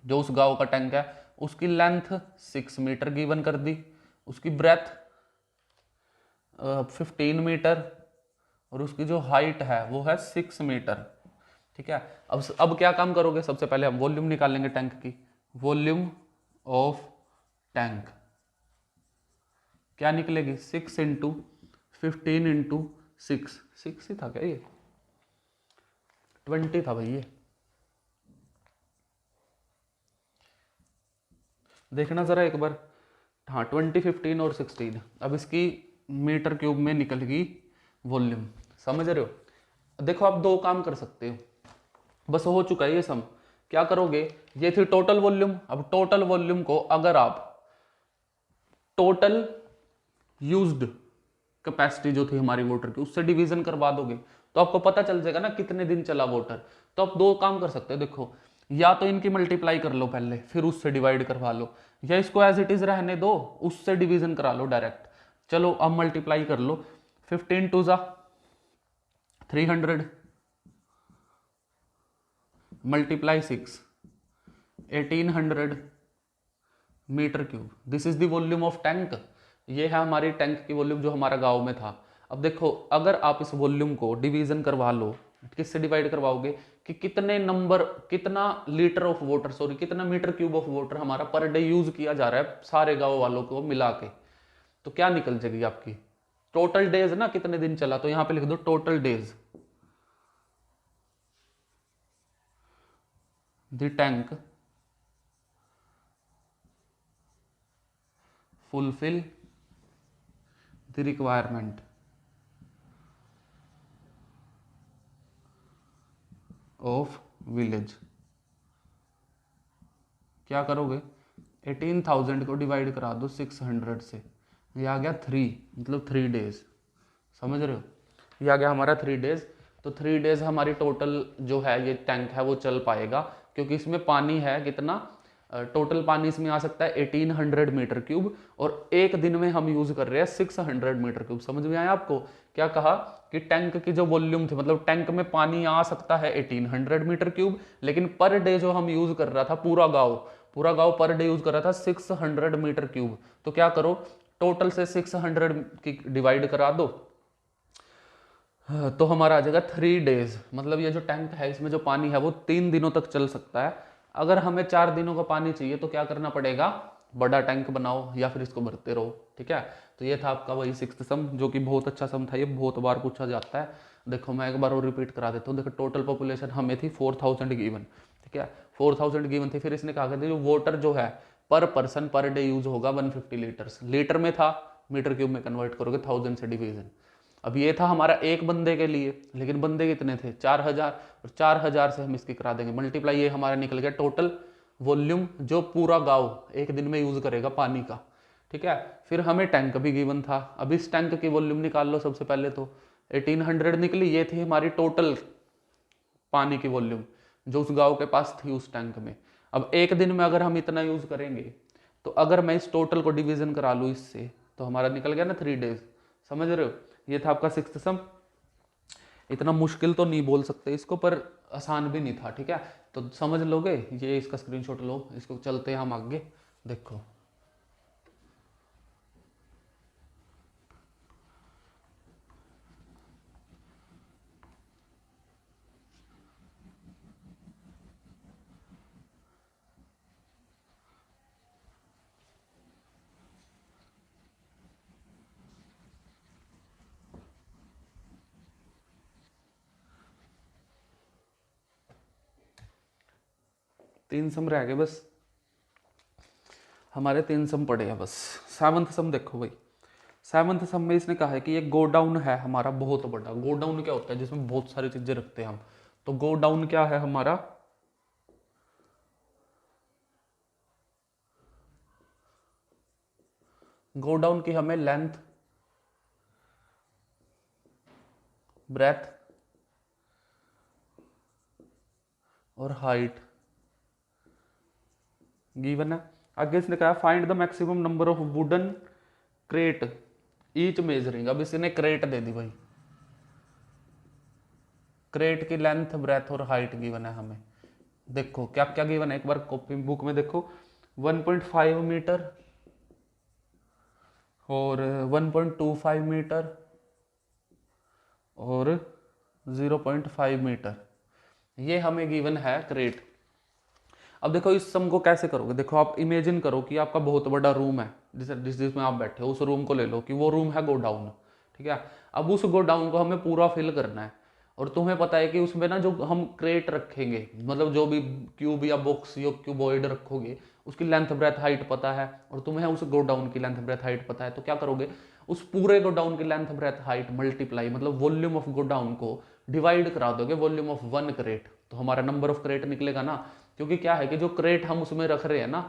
Speaker 1: जो उस गांव का टैंक है, उसकी लेंथ 6 मीटर गिवन कर दी, उसकी ब्रेथ 15 मीटर और उसकी जो हाइट है वो है 6 मीटर, ठीक है। अब क्या काम करोगे, सबसे पहले हम वॉल्यूम निकालेंगे टैंक की, वॉल्यूम ऑफ टैंक क्या निकलेगी, 6 इंटू 15 इंटू 6 ही था क्या, ये 20 था भाई ये, देखना जरा एक बार, हाँ 20 15 और 16। अब इसकी मीटर क्यूब में निकल गई वॉल्यूम, समझ रहे हो। देखो आप दो काम कर सकते हो, बस हो चुका है ये सम, क्या करोगे, ये थी टोटल वॉल्यूम, अब टोटल वॉल्यूम को अगर आप टोटल यूज्ड कैपेसिटी जो थी हमारी वाटर की उससे डिवीजन करवा दोगे तो आपको पता चल जाएगा ना कितने दिन चला वाटर। तो आप दो काम कर सकते हो, देखो या तो इनकी मल्टीप्लाई कर लो पहले फिर उससे डिवाइड करवा लो, या इसको एज इट इज रहने दो उससे डिवीजन करा लो डायरेक्ट। चलो अब मल्टीप्लाई कर लो, 15 टू जा 300 multiply 6 1800 metre cube. This is the volume of tank, ये है हमारी टैंक की वॉल्यूम जो हमारा गांव में था। अब देखो अगर आप इस वॉल्यूम को डिवीजन करवा लो, किससे डिवाइड करवाओगे कि कितना लीटर ऑफ वाटर, सॉरी कितना मीटर क्यूब ऑफ वाटर हमारा पर डे यूज किया जा रहा है सारे गांव वालों को मिला के, तो क्या निकल जाएगी आपकी टोटल डेज ना, कितने दिन चला, तो यहां पे लिख दो total days the tank fulfil the requirement of village. क्या करोगे, 18,000 को डिवाइड करा दो 600 से, ये आ गया 3, मतलब 3 डेज। समझ रहे हो, ये आ गया हमारा 3 डेज। तो 3 डेज हमारी टोटल जो है ये टैंक है वो चल पाएगा, क्योंकि इसमें पानी है कितना, टोटल पानी इसमें आ सकता है 1800 मीटर क्यूब, और एक दिन में हम यूज कर रहे हैं 600 मीटर क्यूब। समझ में आया आपको, क्या कहा कि टैंक की जो वॉल्यूम थी, मतलब टैंक में पानी आ सकता है 1800 मीटर क्यूब, लेकिन पर डे जो हम यूज कर रहा था पूरा गांव पर डे यूज कर रहा था 600 मीटर क्यूब। तो क्या करो, टोटल से 600 की डिवाइड करा दो, तो हमारा आ जाएगा 3 डेज। मतलब ये जो टैंक है इसमें जो पानी है वो 3 दिनों तक चल सकता है। अगर हमें 4 दिनों का पानी चाहिए तो क्या करना पड़ेगा, बड़ा टैंक बनाओ या फिर इसको भरते रहो। ठीक है, तो ये था आपका वही 6th सम, जो कि बहुत अच्छा सम था, ये बहुत बार पूछा जाता है। देखो मैं एक बार और रिपीट करा देता हूँ। देखो टोटल पॉपुलेशन हमें थी 4000 गिवन, ठीक है, 4000 गिवन थी। फिर इसने कहा कि जो वाटर जो है पर पर्सन पर डे यूज होगा 150 लीटर्स, लीटर में था, मीटर क्यूब में कन्वर्ट करोगे 1000 से डिवीजन। अब ये था हमारा एक बंदे के लिए, लेकिन बंदे कितने थे, 4000, और 4000 से हम इसकी करा देंगे मल्टीप्लाई, ये हमारा निकल गया टोटल वॉल्यूम जो पूरा गांव एक दिन में यूज करेगा पानी का। ठीक है, फिर हमें टैंक भी गिवन था। अब इस टैंक की वॉल्यूम निकाल लो सबसे पहले, तो 1800 निकली, ये थी हमारी टोटल पानी की वॉल्यूम जो उस गांव के पास थी उस टैंक में। अब एक दिन में अगर हम इतना यूज करेंगे, तो अगर मैं इस टोटल को डिवीजन करा लूँ इससे, तो हमारा निकल गया ना 3 डेज। समझ रहे हो, ये था आपका 6th सम। इतना मुश्किल तो नहीं बोल सकते इसको, पर आसान भी नहीं था। ठीक है, तो समझ लोगे, ये इसका स्क्रीनशॉट लो, इसको चलते हैं हम आगे। देखो तीन सम रह गए बस, हमारे 3 सम पड़े हैं बस। 7th सम देखो भाई, 7th सम में इसने कहा है कि ये गोडाउन है हमारा बहुत बड़ा। गोडाउन क्या होता है, जिसमें बहुत सारी चीजें रखते हैं हम। तो गोडाउन क्या है हमारा, गोडाउन की हमें लेंथ, ब्रेथ और हाइट गिवन है। आगे इसने कहा find the maximum number of wooden crate each measuring. अब इसने क्रेट दे दी भाई, क्रेट की लेंथ ब्रेथ और हाइट गिवन है हमें। देखो क्या क्या गिवन है, एक बार कॉपी बुक में देखो, 1.5 मीटर और 1.25 मीटर और 0.5 मीटर, ये हमें गिवन है क्रेट। अब देखो इस सम को कैसे करोगे, देखो आप इमेजिन करो कि आपका बहुत बड़ा रूम है, जिसमें आप बैठे हो, उस रूम को ले लो कि वो रूम है गोडाउन। ठीक है, अब उस गोडाउन को हमें पूरा फिल करना है, और तुम्हें पता है कि उसमें ना जो हम क्रेट रखेंगे, मतलब जो भी क्यूब या बॉक्स या क्यूबॉइड रखोगे, उसकी लेंथ ब्रेथ हाइट पता है, और तुम्हें उस गोडाउन की लेंथ ब्रेथ हाइट पता है। तो क्या करोगे, उस पूरे गोडाउन की लेंथ ब्रेथ हाइट मल्टीप्लाई, मतलब वॉल्यूम ऑफ गोडाउन को डिवाइड करा दोगे वॉल्यूम ऑफ 1 क्रेट, तो हमारा नंबर ऑफ क्रेट निकलेगा ना। क्योंकि क्या है कि जो क्रेट हम उसमें रख रहे हैं ना,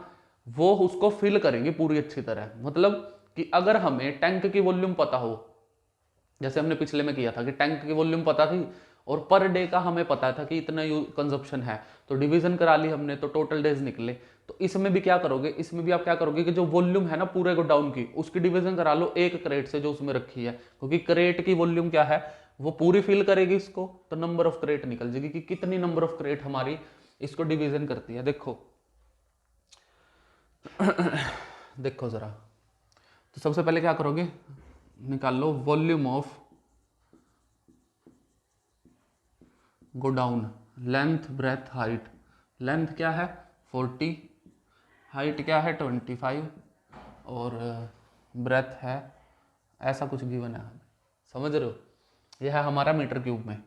Speaker 1: वो उसको फिल करेंगे पूरी अच्छी तरह। मतलब कि अगर हमें टैंक की वॉल्यूम पता हो, जैसे हमने पिछले में किया था कि टैंक की वॉल्यूम पता थी और पर डे का हमें पता था कि इतना कंजप्शन है, तो डिवीजन करा ली हमने, तो टोटल डेज निकले। तो इसमें भी क्या करोगे, इसमें भी आप क्या करोगे कि जो वॉल्यूम है ना पूरे गोडाउन की, उसकी डिवीजन करा लो एक क्रेट से जो उसमें रखी है, क्योंकि क्रेट की वॉल्यूम क्या है, वो पूरी फिल करेगी इसको, तो नंबर ऑफ क्रेट निकल जाएगी कि कितनी नंबर ऑफ क्रेट हमारी इसको डिवीजन करती है। देखो देखो जरा, तो सबसे पहले क्या करोगे, निकाल लो volume of godown, length breadth height. Length क्या है 40, हाइट क्या है 25, और ब्रेथ है ऐसा कुछ गिवन है, समझ रहे हो, यह है हमारा मीटर क्यूब में।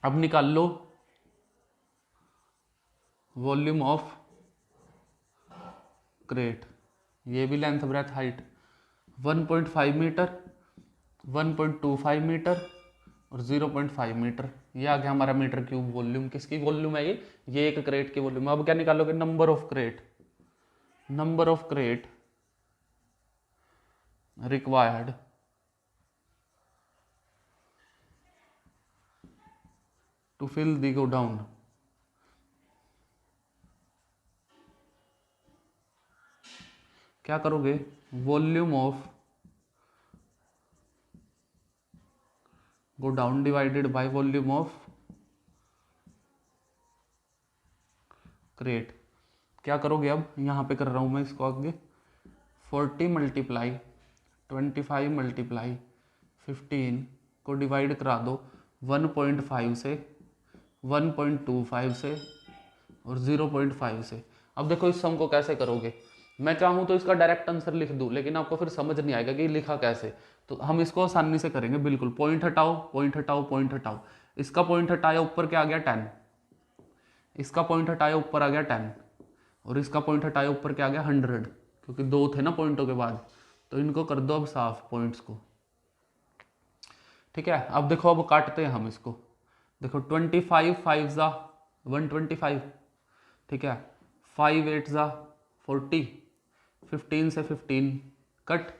Speaker 1: अब निकाल लो वॉल्यूम ऑफ क्रेट, ये भी length breadth height, 1.5 metre, 1.25 metre और 0.5 मीटर। ये आ गया हमारा मीटर क्यूब वॉल्यूम। किसकी वॉल्यूम है ये एक क्रेट की वॉल्यूम। अब क्या निकालोगे, number of crate, number of crate required to fill the godown. क्या करोगे, volume of godown divided by volume of crate. क्या करोगे, अब यहाँ पे कर रहा हूँ मैं इसको आगे, 40 मल्टीप्लाई 25 मल्टीप्लाई 15 को डिवाइड करा दो 1.5 से, 1.25 से और 0.5 से। अब देखो इस सम को कैसे करोगे, मैं चाहूँ तो इसका डायरेक्ट आंसर लिख दूँ, लेकिन आपको फिर समझ नहीं आएगा कि लिखा कैसे। तो हम इसको आसानी से करेंगे, बिल्कुल पॉइंट हटाओ, पॉइंट हटाओ, पॉइंट हटाओ। इसका पॉइंट हटाया, ऊपर क्या आ गया 10, इसका पॉइंट हटाया ऊपर आ गया 10, और इसका पॉइंट हटाया ऊपर क्या आ गया 100, क्योंकि दो थे ना पॉइंटों के बाद। तो इनको कर दो अब साफ पॉइंट्स को, ठीक है। अब देखो, अब काटते हैं हम इसको। देखो 25 5 ज़ा 125, ठीक है, 5 8 ज़ा 40, 15 से 15 कट।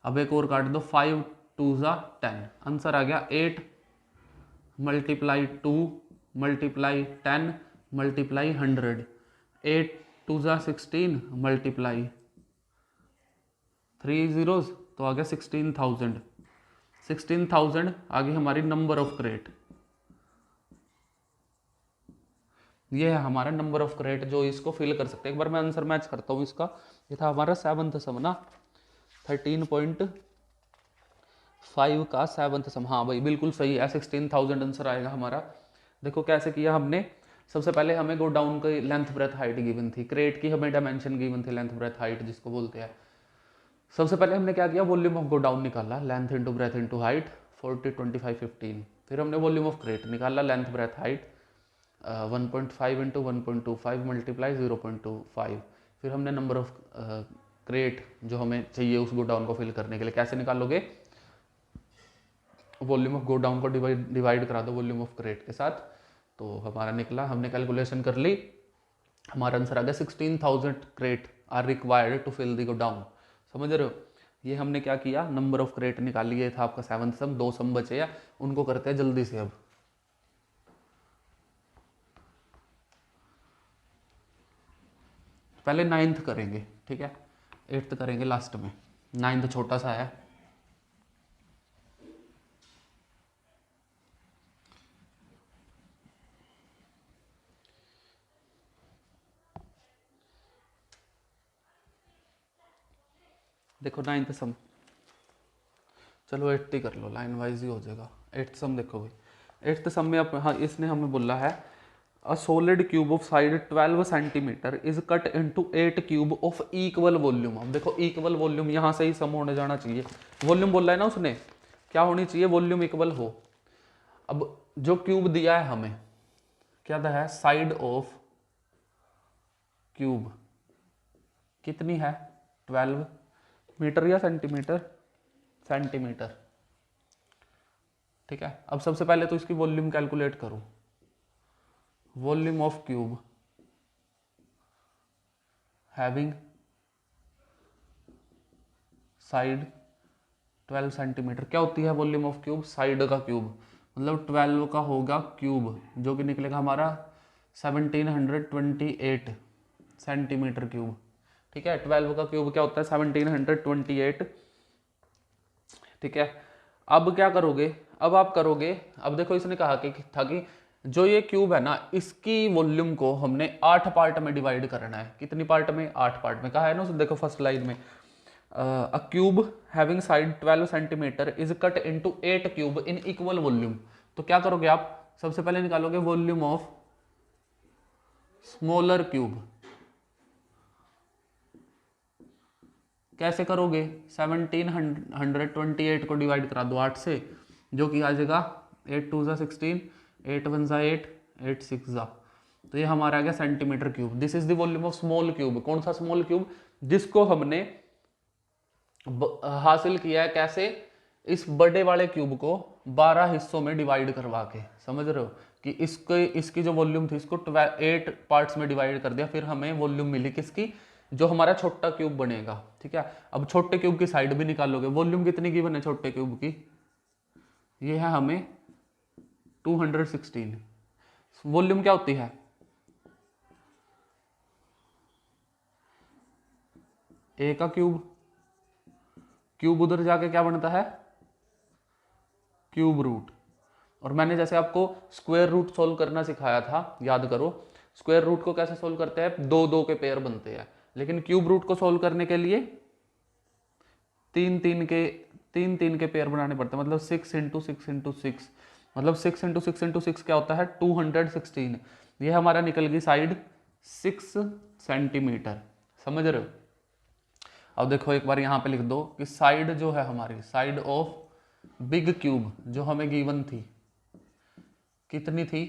Speaker 1: अब एक और काट दो, 5 2 ज़ा 10, आंसर आ गया 8 मल्टीप्लाई 2 मल्टीप्लाई 10 मल्टीप्लाई 100, 8 2 ज़ा 16 मल्टीप्लाई 3 zeros, तो आ गया 16,000। 16,000 आ गई हमारी नंबर ऑफ क्रेट। ये है हमारा नंबर ऑफ क्रेट जो इसको फिल कर सकते हैं। एक बार मैं आंसर मैच करता हूँ इसका। ये था हमारा 7th सम ना, 13.5 का 7th सम। हाँ भाई बिल्कुल सही है, 16,000 आंसर आएगा हमारा। देखो कैसे किया हमने। सबसे पहले हमें गो डाउन की लेंथ ब्रेथ हाइट गिवन थी, क्रेट की हमें डायमेंशन गिवन थी, लेंथ ब्रेथ हाइट जिसको बोलते हैं। सबसे पहले हमने क्या किया, वॉल्यूम ऑफ गो डाउन निकाला, length into breadth into height, 40 25 15। फिर हमने वॉल्यूम ऑफ क्रेट निकाला, length breadth height 1.5 into 1.25 multiply 0.25। फिर हमने नंबर ऑफ क्रेट जो हमें चाहिए उस गो डाउन को फिल करने के लिए कैसे निकालोगे, वॉल्यूम ऑफ गो डाउन को डिवाइड करा दो वॉल्यूम ऑफ क्रेट के साथ। तो हमारा निकला, हमने कैलकुलेशन कर ली, हमारा आंसर आ गया 16,000 crate are required to fill the godown. समझ रहे हो, ये हमने क्या किया, नंबर ऑफ क्रेट निकाली। ये था आपका 7th सम। 2 सम बचे हैं, उनको करते हैं जल्दी से। अब पहले 9th करेंगे, ठीक है, 8th करेंगे लास्ट में। 9th छोटा सा है। देखो 9th सम, चलो 8th ही कर लो, लाइन वाइज ही हो जाएगा। 8th सम देखो भाई, 8th सम में हाँ इसने हमें बोला है a solid cube of side 12 centimetre is cut into 8 cube of equal volume. अब देखो इक्वल वॉल्यूम, यहाँ से ही सम होने जाना चाहिए। वॉल्यूम बोला है ना उसने, क्या होनी चाहिए, वॉल्यूम इक्वल हो। अब जो क्यूब दिया है हमें, क्या था है, साइड ऑफ क्यूब कितनी है 12 मीटर या सेंटीमीटर, सेंटीमीटर, ठीक है। अब सबसे पहले तो इसकी वॉल्यूम कैलकुलेट करो, volume of cube having side 12 centimetre. क्या होती है वॉल्यूम ऑफ क्यूब, साइड का क्यूब, मतलब 12 का होगा क्यूब, जो कि निकलेगा हमारा 1728 सेंटीमीटर क्यूब, ठीक है। 12 का क्यूब क्या होता है 1728, ठीक है। अब क्या करोगे, अब आप करोगे, अब देखो इसने कहा कि जो ये क्यूब है ना, इसकी वॉल्यूम को हमने 8 पार्ट में डिवाइड करना है। कितनी पार्ट में, 8 पार्ट में। कहा है ना देखो फर्स्ट लाइन में, अ cube having side 12 centimetre is cut into 8 cube in equal volume. तो क्या करोगे आप, सबसे पहले निकालोगे वॉल्यूम ऑफ स्मॉलर क्यूब। कैसे करोगे, 1728 को डिवाइड करा दो 8 से, जो कि आ जाएगा 8 2 ज़ा 16, 8 1 ज़ा 8, 8 6 ज़ा, तो ये हमारा आ गया centimetre cube. This is the volume of small cube. कौन सा स्मॉल क्यूब, जिसको हमने हासिल किया है कैसे, इस बड़े वाले क्यूब को 12 हिस्सों में डिवाइड करवा के, समझ रहे हो कि इसकी जो वॉल्यूम थी इसको 8 पार्ट्स में डिवाइड कर दिया, फिर हमें वॉल्यूम मिली किसकी, जो हमारा छोटा क्यूब बनेगा। ठीक है, अब छोटे क्यूब की साइड भी निकालोगे, वॉल्यूम कितनी गिवन है छोटे क्यूब की, ये है हमें 216। वॉल्यूम क्या होती है, ए का क्यूब, क्यूब उधर जाके क्या बनता है, क्यूब रूट। और मैंने जैसे आपको स्क्वायर रूट सोल्व करना सिखाया था, याद करो, स्क्वायर रूट को कैसे सोल्व करते हैं, 2 के पेयर बनते हैं, लेकिन क्यूब रूट को सोल्व करने के लिए 3 के पेयर बनाने पड़ते हैं, मतलब 6 इंटू 6 इंटू 6, मतलब 6 इंटू 6 इंटू 6 क्या होता है 216। ये हमारा निकल गई साइड 6 सेंटीमीटर, समझ रहे हो। अब देखो एक बार यहाँ पे लिख दो कि साइड जो है हमारी, साइड ऑफ बिग क्यूब जो हमें गिवन थी कितनी थी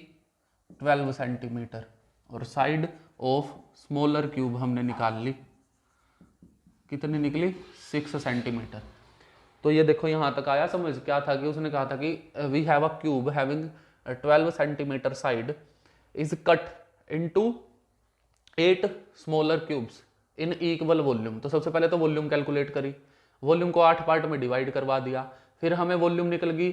Speaker 1: 12 सेंटीमीटर, और साइड ऑफ स्मॉलर क्यूब हमने निकाल ली, कितनी निकली 6 सेंटीमीटर। तो ये देखो यहाँ तक आया समझ, क्या था कि उसने कहा था कि we have a cube having 12 centimetre side is cut into 8 smaller cubes in equal volume. तो सबसे पहले तो वॉल्यूम कैलकुलेट करी, वॉल्यूम को 8 पार्ट में डिवाइड करवा दिया, फिर हमें वॉल्यूम निकल गई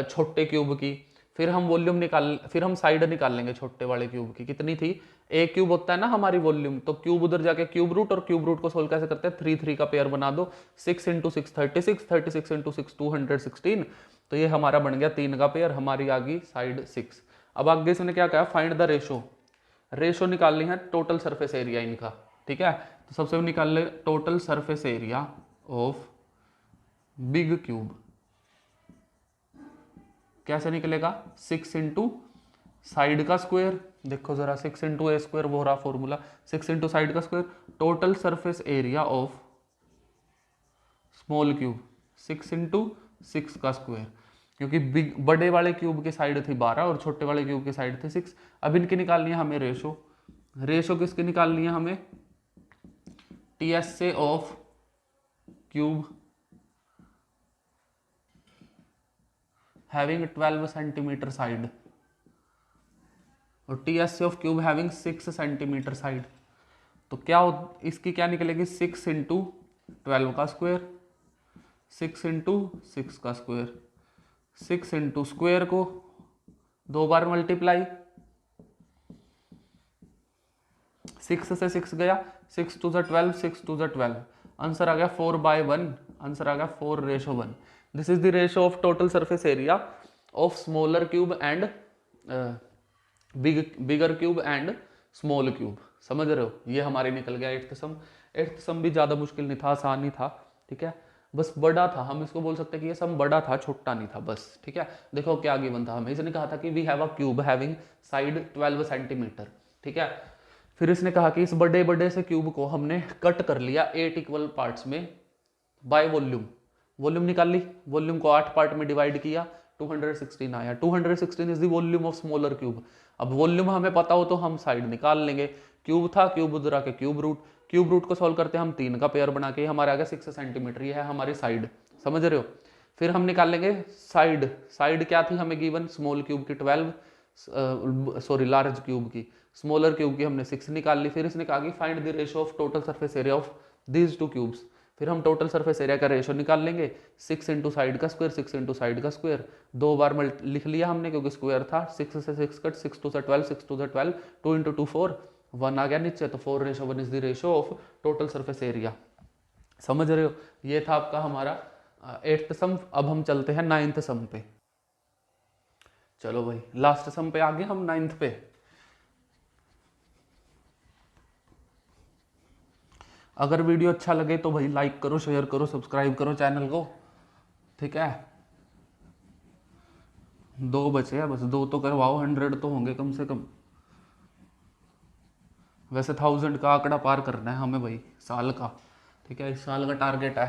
Speaker 1: छोटे क्यूब की, फिर हम साइड निकाल लेंगे छोटे वाले क्यूब की, कितनी थी, ए क्यूब होता है ना हमारी वॉल्यूम, तो क्यूब उधर जाके क्यूब रूट, और क्यूब रूट को सोल्व कैसे करते हैं, 3 का पेयर बना दो, 6 इंटू 6 36, 36 इंटू 6 216, तो ये हमारा बन गया 3 का पेयर, हमारी आ गई साइड 6। अब आगे इसने क्या कहा, फाइंड द रेशो, रेशो निकालनी है टोटल सरफेस एरिया इनका। ठीक है, तो सबसे निकाल ले total surface area of big cube, कैसे निकलेगा, 6 इंटू साइड का स्क्वायर, देखो जरा 6 इंटू ए स्क्वायर वो रहा फॉर्मूला, 6 इंटू साइड का square, total surface area of small cube 6 into 6 का स्क्वायर, क्योंकि बड़े वाले क्यूब की साइड थी 12 और छोटे वाले क्यूब की साइड थी 6। अब इनकी निकालनी है हमें रेशो, रेशो किसकी निकालनी है हमें, TSA of cube having 12 centimetre side और TSA of cube having 6 centimetre side. तो क्या इसकी क्या निकलेगी, 6 इंटू 12 का स्क्वायर, 6 इंटू 6 का स्क्वायर, 6 इंटू स्क्वायर को 2 बार मल्टीप्लाई, 6 से 6 गया, 6 टू ज़ 12, 6 टू ज़ 12, आंसर आ गया 4/1, आंसर आ गया 4:1। This is the ratio of total surface area of smaller cube and bigger cube and small cube, समझ रहे हो। ये हमारे निकल गया 8th सम। 8th सम भी ज़्यादा मुश्किल नहीं था, आसान ही था। ठीक है, बस बड़ा था, हम इसको बोल सकते हैं कि ये सम बड़ा था, छोटा नहीं था बस। ठीक है, देखो क्या गिवन था हमें, इसने कहा था कि we have a cube having side 12 centimetre. ठीक है, फिर इसने कहा कि इस बड़े बड़े से क्यूब को हमने कट कर लिया 8 इक्वल पार्ट्स में बाय वॉल्यूम, वॉल्यूम निकाल ली, वॉल्यूम को 8 पार्ट में डिवाइड किया, 216 आया। 216 is the volume of smaller cube. अब वॉल्यूम हमें पता हो तो हम साइड निकाल लेंगे, क्यूब था, क्यूब उधर आके क्यूब रूट को सॉल्व करते हैं हम 3 का पेयर बना के, हमारा आ गया 6 सेंटीमीटर, ये है हमारी साइड, समझ रहे हो। फिर हम निकाल लेंगे साइड, साइड क्या थी हमें गिवन, स्मॉल क्यूब की 12, लार्ज क्यूब की, स्मॉलर क्यूब की हमने 6 निकाल ली। फिर इसने कहा कि find the ratio of total surface area of these 2 cubes. फिर हम टोटल सरफेस एरिया का रेशो निकाल लेंगे, 6 इंटू साइड का स्क्वायर, 6 इंटू साइड का स्क्वायर, 2 बार लिख लिया हमने क्योंकि स्क्वायर था, 6 से 6 कट, 6 टू 12, 6 टू 12, 2 इंटू 2 4, 1 आ गया नीचे, तो 4:1 is the ratio of total surface area, समझ रहे हो। ये था आपका हमारा 8th सम। अब हम चलते हैं 9th सम पे। चलो भाई, लास्ट सम पे आगे हम 9th पे। अगर वीडियो अच्छा लगे तो भाई लाइक करो, शेयर करो, सब्सक्राइब करो चैनल को। ठीक है, 2 बचे हैं बस, 2 तो करवाओ, 100 तो होंगे कम से कम। वैसे 1000 का आंकड़ा पार करना है हमें भाई साल का। ठीक है, इस साल का टारगेट है,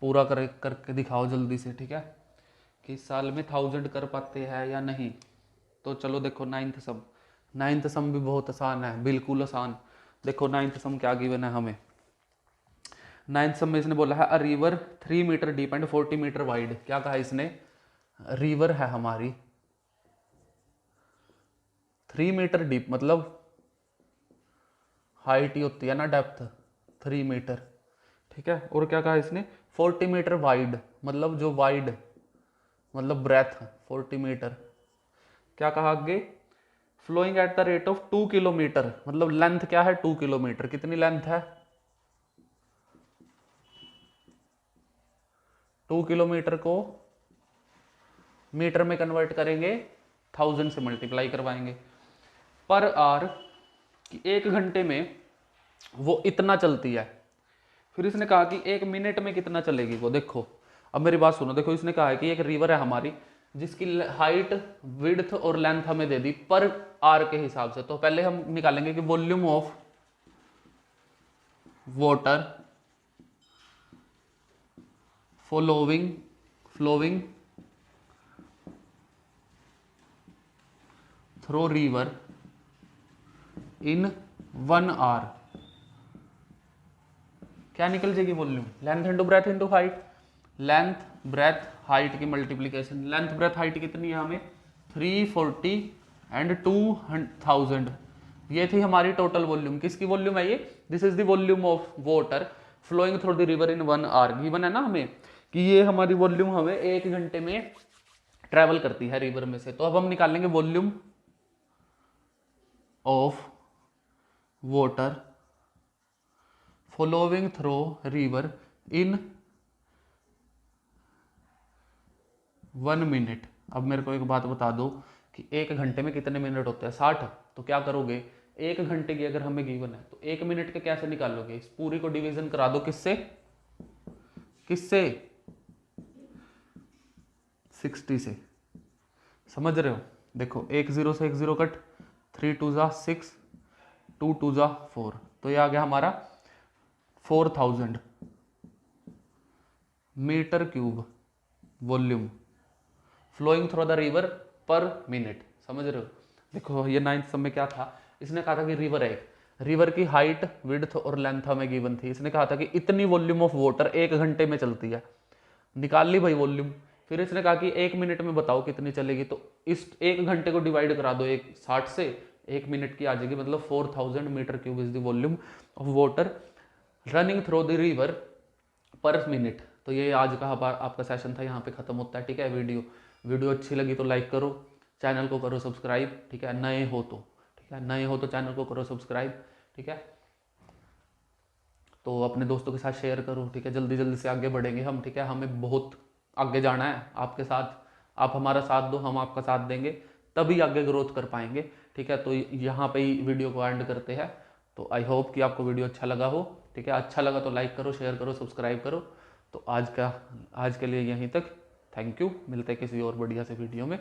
Speaker 1: पूरा करके दिखाओ जल्दी से। ठीक है, कि इस साल में 1000 कर पाते हैं या नहीं। तो चलो देखो 9th सम, 9th सम भी बहुत आसान है, बिल्कुल आसान। देखो 9th सम क्या गिवन है हमें, नाइन्थ सम में इसने बोला है a river 3 metre deep and 40 metre wide. क्या कहा इसने? रिवर है हमारी 3 मीटर डीप, मतलब हाइट ही होती है ना डेप्थ 3 मीटर, ठीक है। और क्या कहा इसने? 40 मीटर वाइड, मतलब जो वाइड मतलब ब्रेथ 40 मीटर। क्या कहा आगे? Flowing at the rate of 2 kilometre, मतलब लेंथ क्या है? 2 किलोमीटर। कितनी लेंथ है? 2 किलोमीटर को मीटर में कन्वर्ट करेंगे, 1000 से मल्टीप्लाई करवाएंगे। पर आवर कि 1 घंटे में वो इतना चलती है। फिर इसने कहा कि 1 मिनट में कितना चलेगी वो। देखो अब मेरी बात सुनो, देखो इसने कहा है कि एक रिवर है हमारी जिसकी हाइट, विड्थ और लेंथ हमें दे दी पर आर के हिसाब से। तो पहले हम निकालेंगे कि volume of water flowing through river in 1 hour. क्या निकल जाएगी? Volume, length into breadth into height. Length breadth height की मल्टीप्लीकेशन। लेंथ ब्रेथ हाइट कितनी है हमें? 340 एंड 2000। ये थी हमारी टोटल वॉल्यूम। किसकी वॉल्यूम है ये? This is the volume of water flowing through the river in 1 hour. Given है ना हमें कि ये हमारी वॉल्यूम हमें 1 घंटे में ट्रेवल करती है रिवर में से। तो अब हम निकालेंगे volume of water flowing through river in 1 minute. अब मेरे को एक बात बता दो कि 1 घंटे में कितने मिनट होते हैं? 60। तो क्या करोगे? 1 घंटे की अगर हमें गिवन है तो 1 मिनट के कैसे निकालोगे? इस पूरी को डिवीजन करा दो किससे? किससे? 60 से। समझ रहे हो? देखो 1 0 से 1 0 कट, 3 2 जा 6, 2 2 जा 4। तो ये आ गया हमारा 4000 metre cube volume flowing through the river per minute. समझ रहे हो? देखो ये 9th सम में क्या था? इसने कहा था कि रिवर है, रिवर की हाइट, विड्थ और लेंथ हमें गिवन थी। इसने कहा था कि इतनी वॉल्यूम ऑफ वाटर 1 घंटे में चलती है। निकाल ली भाई वॉल्यूम। फिर इसने कहा कि 1 मिनट में बताओ कितनी चलेगी। तो इस 1 घंटे को डिवाइड करा दो 60 से, 1 मिनट की आ जाएगी, मतलब 4000 metre cube is the volume of water running through the river per minute. तो ये आज का आपका सेशन था, यहाँ पे खत्म होता है। ठीक है, वीडियो अच्छी लगी तो लाइक करो, चैनल को करो सब्सक्राइब। ठीक है, नए हो तो चैनल को करो सब्सक्राइब। ठीक है, तो अपने दोस्तों के साथ शेयर करो। ठीक है, जल्दी जल्दी से आगे बढ़ेंगे हम। ठीक है, हमें बहुत आगे जाना है आपके साथ। आप हमारा साथ दो, हम आपका साथ देंगे, तभी आगे ग्रोथ कर पाएंगे। ठीक है, तो यहाँ पे ही वीडियो को एंड करते हैं। तो आई होप कि आपको वीडियो अच्छा लगा हो। ठीक है, अच्छा लगा तो लाइक करो, शेयर करो, सब्सक्राइब करो। तो आज के लिए यहीं तक। Thank you. मिलते हैं किसी और बढ़िया से वीडियो में।